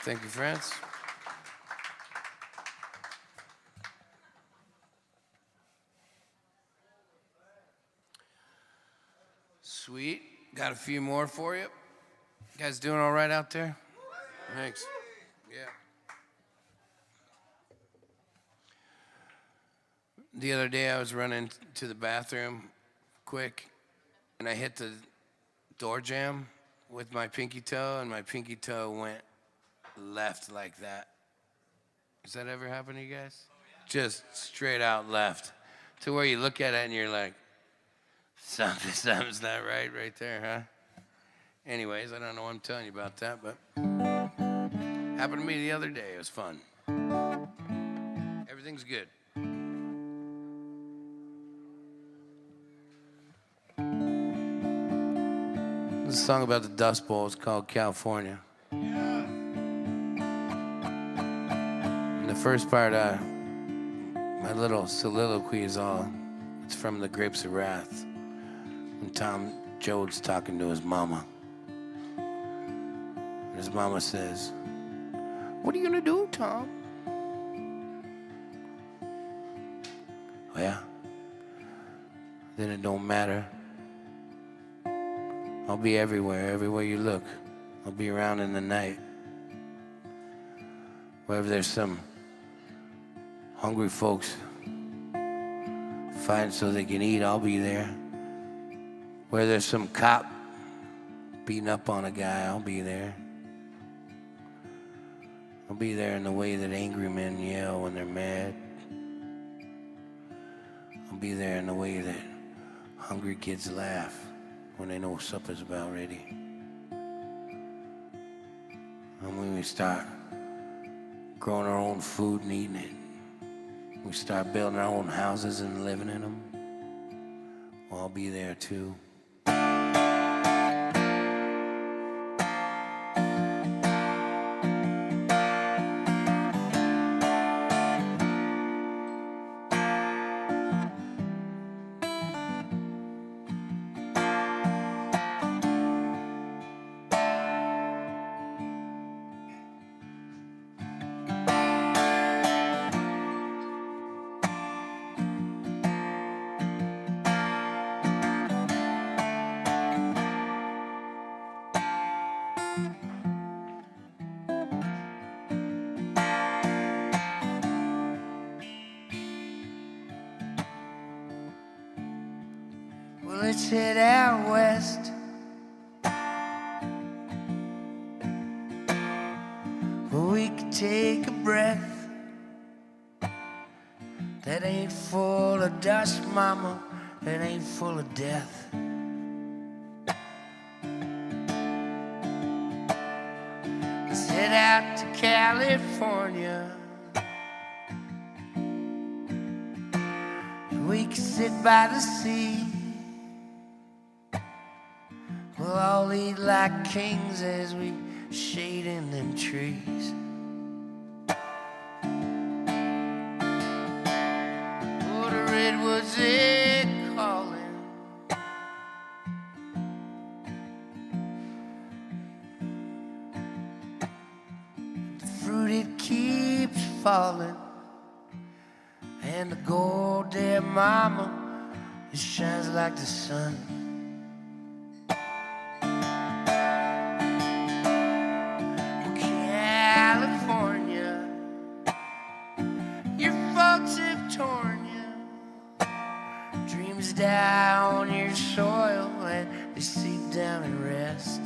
Thank you, friends. Sweet. Got a few more for you. You guys doing all right out there? Thanks. Yeah. The other day I was running to the bathroom quick, and I hit the door jamb with my pinky toe, and my pinky toe went left like that. Does that ever happen to you guys? Just straight out left, to where you look at it and you're like, something's not right there, huh? Anyways, I don't know what I'm telling you about that, but happened to me the other day. It was fun. Everything's good. This is a song about the Dust Bowl. It's called California. And the first part, my little soliloquy is all, it's from The Grapes of Wrath, when Tom Joad's talking to his mama. And his mama says, "What are you gonna do, Tom?" "Well, then it don't matter. I'll be everywhere you look. I'll be around in the night. Wherever there's some hungry folks fighting so they can eat, I'll be there. Where there's some cop beating up on a guy, I'll be there. I'll be there in the way that angry men yell when they're mad. I'll be there in the way that hungry kids laugh when they know supper's about ready. And when we start growing our own food and eating it, we start building our own houses and living in them, well, I'll be there too. Well, let's head out west, where we can take a breath that ain't full of dust, mama, that ain't full of death. Let's head out to California, and we can sit by the sea. We'll all eat like kings as we shade in them trees. Oh, the redwoods, they're calling. The fruit, it keeps falling. And the gold, there, mama, it shines like the sun. Dreams down your soil and they seep down and rest.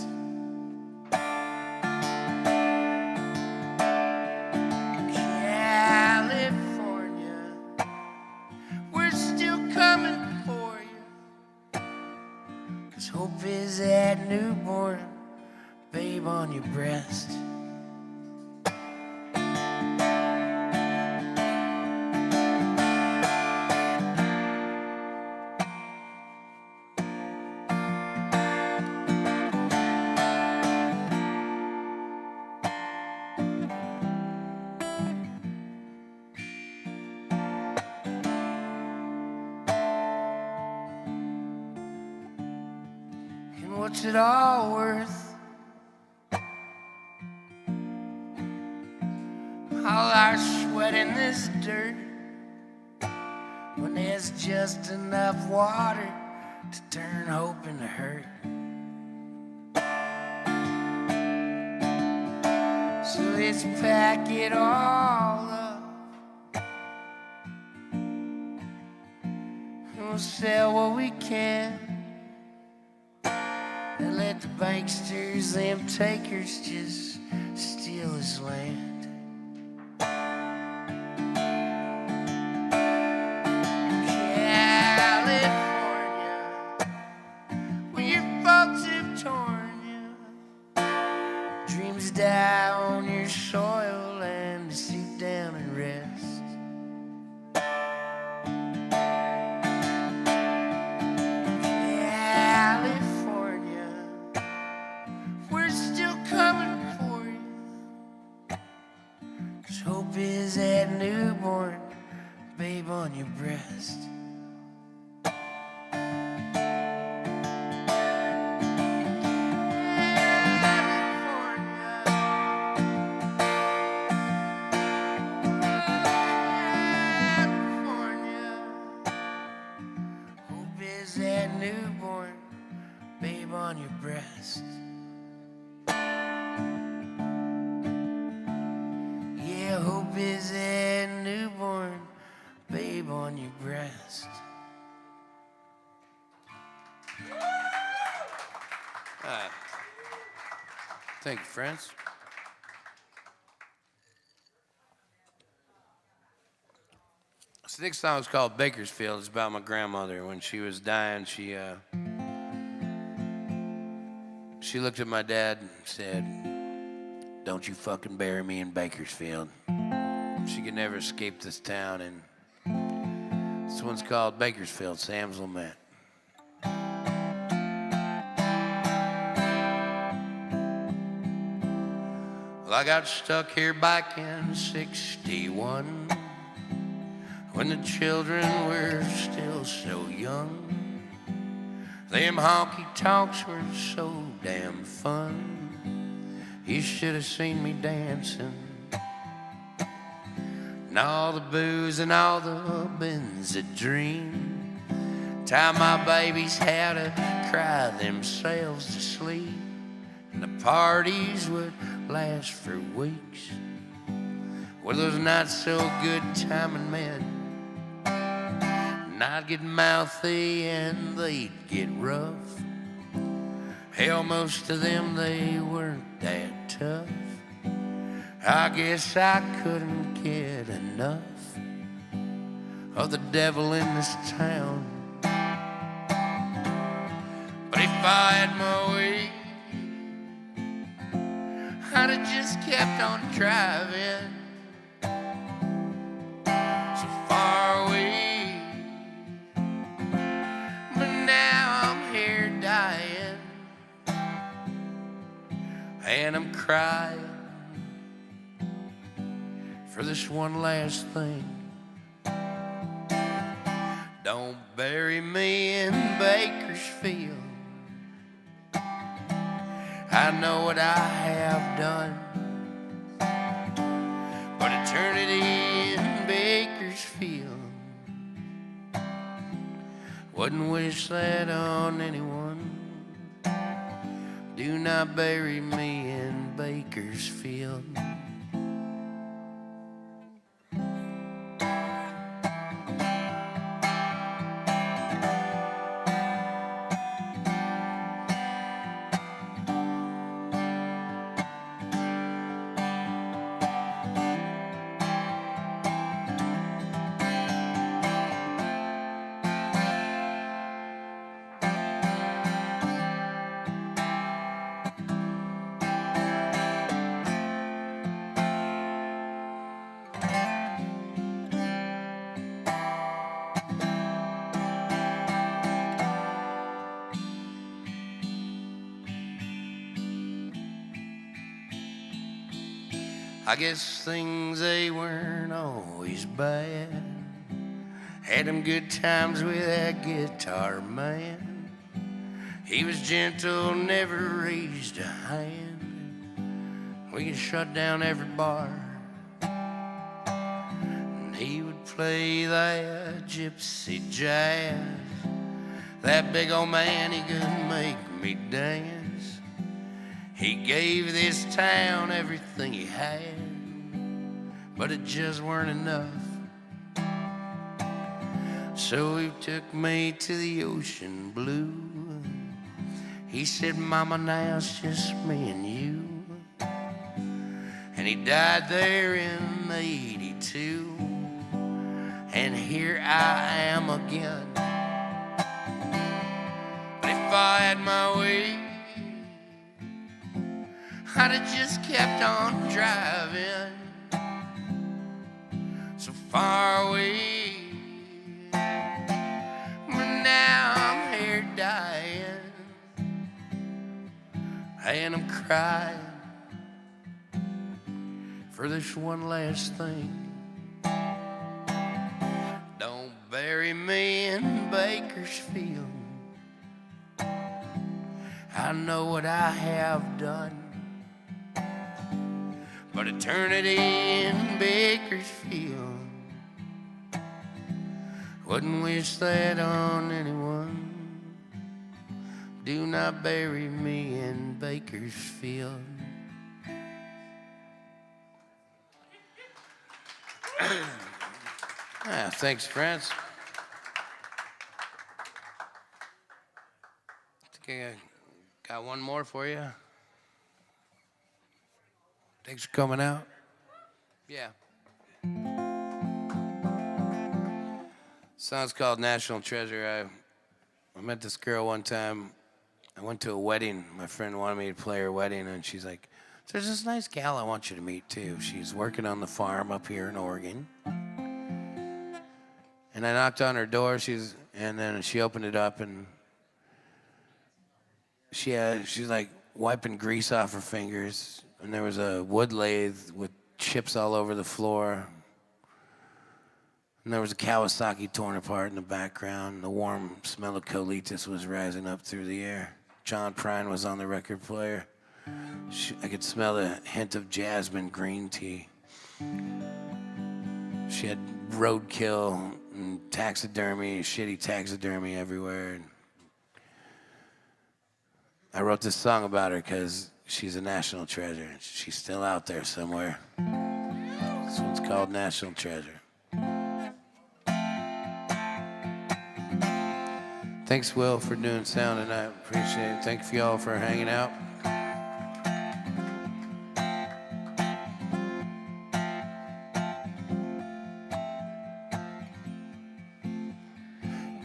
California, we're still coming for you, 'cause hope is that newborn babe on your breast. What's it all worth? All our sweat in this dirt, when there's just enough water to turn hope into hurt. So let's pack it all up, and we'll sell what we can. And let the banksters, them takers, just steal this land. California, where your folks have torn you. Dreams down your soil and seep down and rest. Hope is that newborn babe on your breast. California, hope is that newborn babe on your breast. Hope is a newborn babe on your breast. Thank you, friends. next song is called Bakersfield. It's about my grandmother. When she was dying, she looked at my dad and said, "Don't you fucking bury me in Bakersfield." She could never escape this town, and this one's called Bakersfield, Sam's Lament. Well, I got stuck here back in '61 when the children were still so young. Them honky-tonks were so damn fun. You should have seen me dancing. And all the booze and all the Benzedrine. Time my babies had to cry themselves to sleep. And the parties would last for weeks. Well, those not so good timing men. And I'd get mouthy and they'd get rough. Hell, most of them, they weren't that tough. I guess I couldn't get enough of the devil in this town. But if I had my way, I'd have just kept on driving so far away. But now I'm here dying, and I'm crying for this one last thing. Don't bury me in Bakersfield. I know what I have done, but eternity in Bakersfield wouldn't wish that on anyone. Do not bury me in Bakersfield. I guess things, they weren't always bad. Had them good times with that guitar man. He was gentle, never raised a hand. We could shut down every bar, and he would play that gypsy jazz. That big old man, he could make me dance. He gave this town everything he had, but it just weren't enough. So he took me to the ocean blue. He said, "Mama, now it's just me and you." And he died there in '82. And here I am again. But if I had my way, I'd have just kept on driving so far away. But now I'm here dying, and I'm crying for this one last thing. Don't bury me in Bakersfield. I know what I have done, but eternity in Bakersfield wouldn't wish that on anyone. Do not bury me in Bakersfield. Thanks, friends. I think I got one more for you. Thanks for coming out. Yeah. Song's called National Treasure. I met this girl one time. I went to a wedding. My friend wanted me to play her wedding, and she's like, there's this nice gal I want you to meet, too. She's working on the farm up here in Oregon. And I knocked on her door, and then she opened it up, and she's like wiping grease off her fingers, and there was a wood lathe with chips all over the floor. And there was a Kawasaki torn apart in the background. And the warm smell of colitas was rising up through the air. John Prine was on the record player. I could smell the hint of jasmine green tea. She had roadkill and taxidermy, shitty taxidermy everywhere. And I wrote this song about her because she's a national treasure. She's still out there somewhere. This one's called National Treasure. Thanks, Will, for doing sound tonight. Appreciate it. Thank you all for hanging out.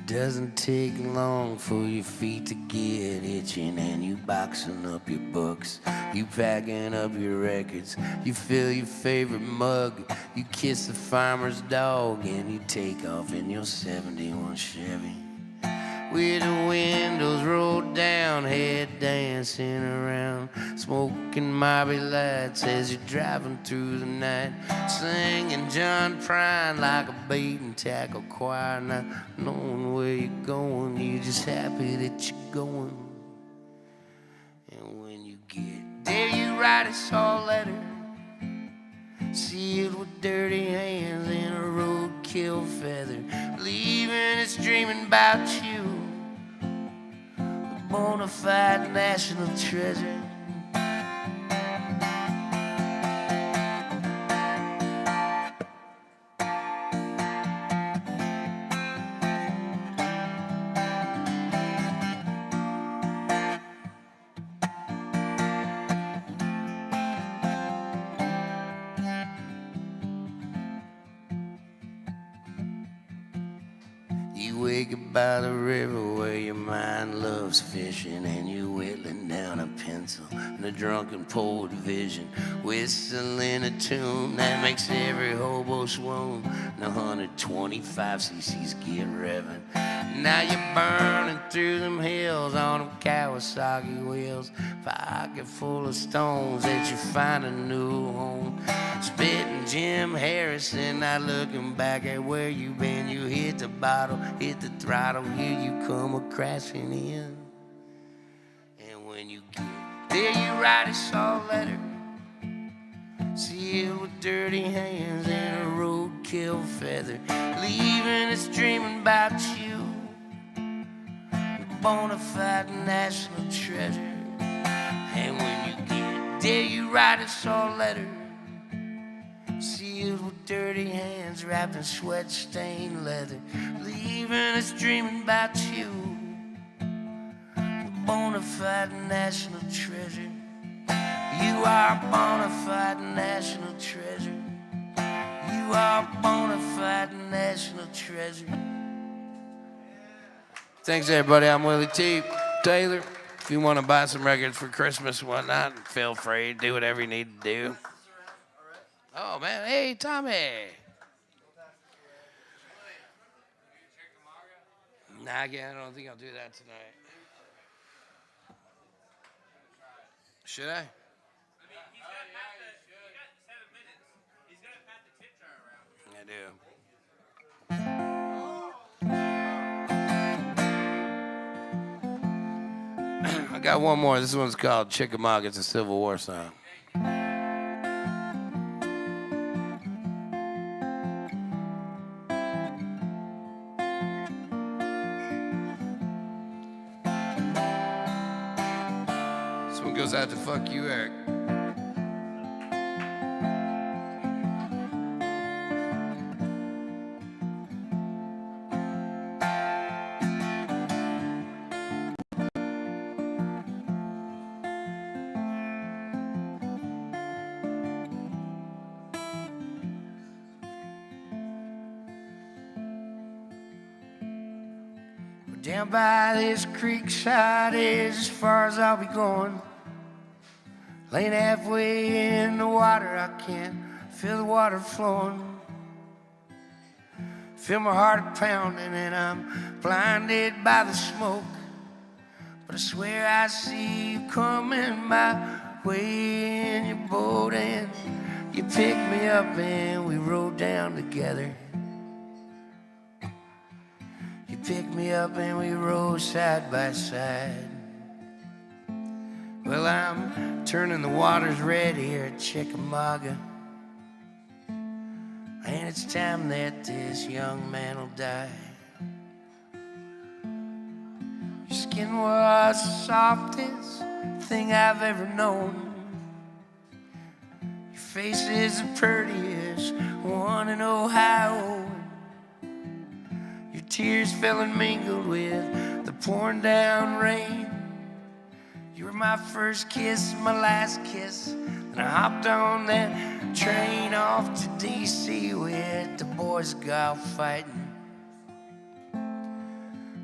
Doesn't take long for your feet to get itching, and you boxing up your books, you packing up your records, you fill your favorite mug, you kiss the farmer's dog, and you take off in your 71 Chevy. With the windows rolled down, head dancing around, smoking Mobby lights as you're driving through the night, singing John Prine like a bait and tackle choir, not knowing where you're going, you're just happy that you're going. And when you get there, you write a soul letter, sealed with dirty hands and a roadkill feather, leaving us dreaming about you, the bona fide national treasure. You wake up by the river where your mind loves fishing, and you're whittling down a pencil in a drunken poet vision, whistling a tune that makes every hobo swoon. The 125 cc's get revving. Now you're burning through them hills on them Kawasaki wheels, pocket full of stones that you find a new home. Spitting Jim Harrison, not looking back at where you been. You hit the bottle, hit the throttle, here you come a-crashing in. And when you get there, you write a soul letter, sealed with dirty hands and a roadkill feather, leaving us dreaming about you, the bona fide national treasure. And when you get there, you write a soul letter, sealed with dirty hands wrapped in sweat-stained leather, leaving us dreaming about you, the bona fide national treasure. You are a bona fide national treasure. You are a bona fide national treasure. Thanks, everybody. I'm WillyTeaTaylor. If you want to buy some records for Christmas and whatnot, feel free. Do whatever you need to do. Oh, man. Hey, Tommy. Nah, again, I don't think I'll do that tonight. Should I? I do. I got one more. This one's called Chickamauga. It's a Civil War song. This one goes out to fuck you, Eric. Down by this creek side is as far as I'll be going. Laying halfway in the water, I can't feel the water flowing. Feel my heart pounding and I'm blinded by the smoke. But I swear I see you coming my way in your boat, and you picked me up and we rode down together. You picked me up and we rode side by side. Well, I'm turning the waters red here at Chickamauga, and it's time that this young man will die. Your skin was the softest thing I've ever known. Your face is the prettiest one in Ohio. Your tears fell and mingled with the pouring down rain. You were my first kiss, my last kiss. And I hopped on that train off to D.C. with the boys golf fighting.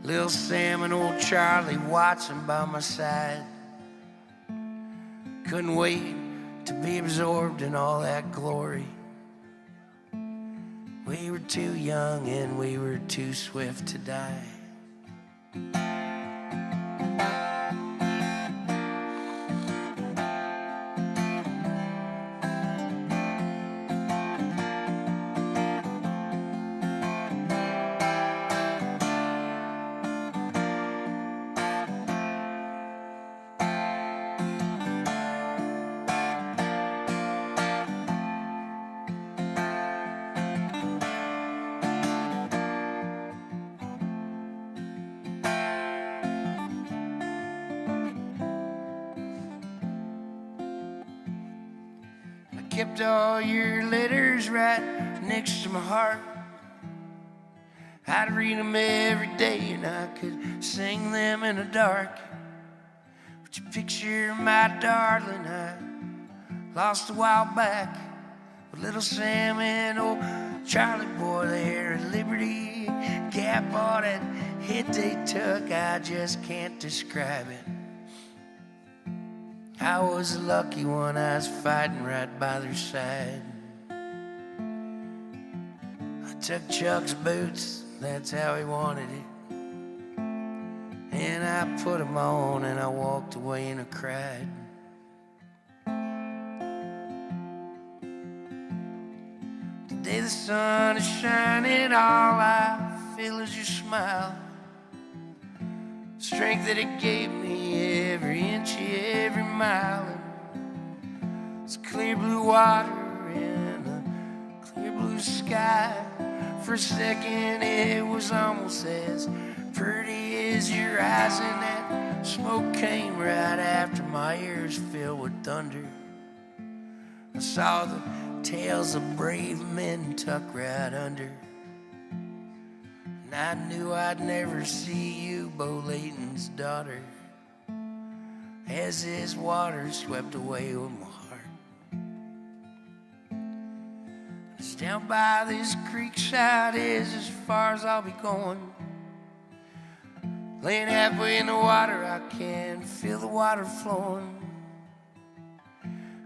Little Sam and old Charlie watching by my side. Couldn't wait to be absorbed in all that glory. We were too young and we were too swift to die. Kept all your letters right next to my heart. I'd read them every day and I could sing them in the dark. But your picture, my darling, I lost a while back. With little Sam and old Charlie boy there at Liberty Gap. All that hit they took, I just can't describe it. I was the lucky one, I was fighting right by their side. I took Chuck's boots, that's how he wanted it. And I put them on and I walked away and I cried. Today the sun is shining, all I feel is your smile. Strength that it gave me every inch, every mile. And it's clear blue water and a clear blue sky. For a second it was almost as pretty as your eyes. And that smoke came right after my ears filled with thunder. I saw the tails of brave men tuck right under. And I knew I'd never see you, Bo Layton's daughter, as this water swept away with my heart. It's down by this creek side is as far as I'll be going. Laying halfway in the water, I can feel the water flowing.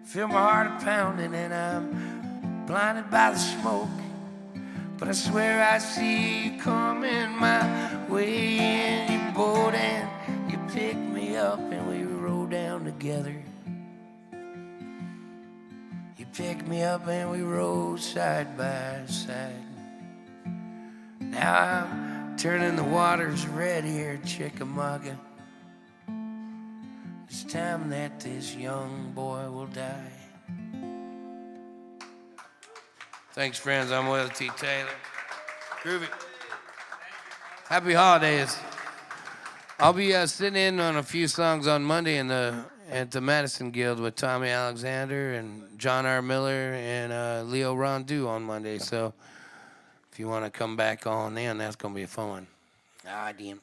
Feel my heart pounding and I'm blinded by the smoke. But I swear I see you coming my way in your boat, and you picked me up and we rode down together. You picked me up and we rode side by side. Now I'm turning the waters red here at Chickamauga. It's time that this young boy will die. Thanks, friends. I'm WillyTeaTaylor. Groovy. Happy holidays. I'll be sitting in on a few songs on Monday at the Madison Guild with Tommy Alexander and John R. Miller and Leo Rondeau on Monday. So if you want to come back on then, that's going to be a fun one. Ah, damn.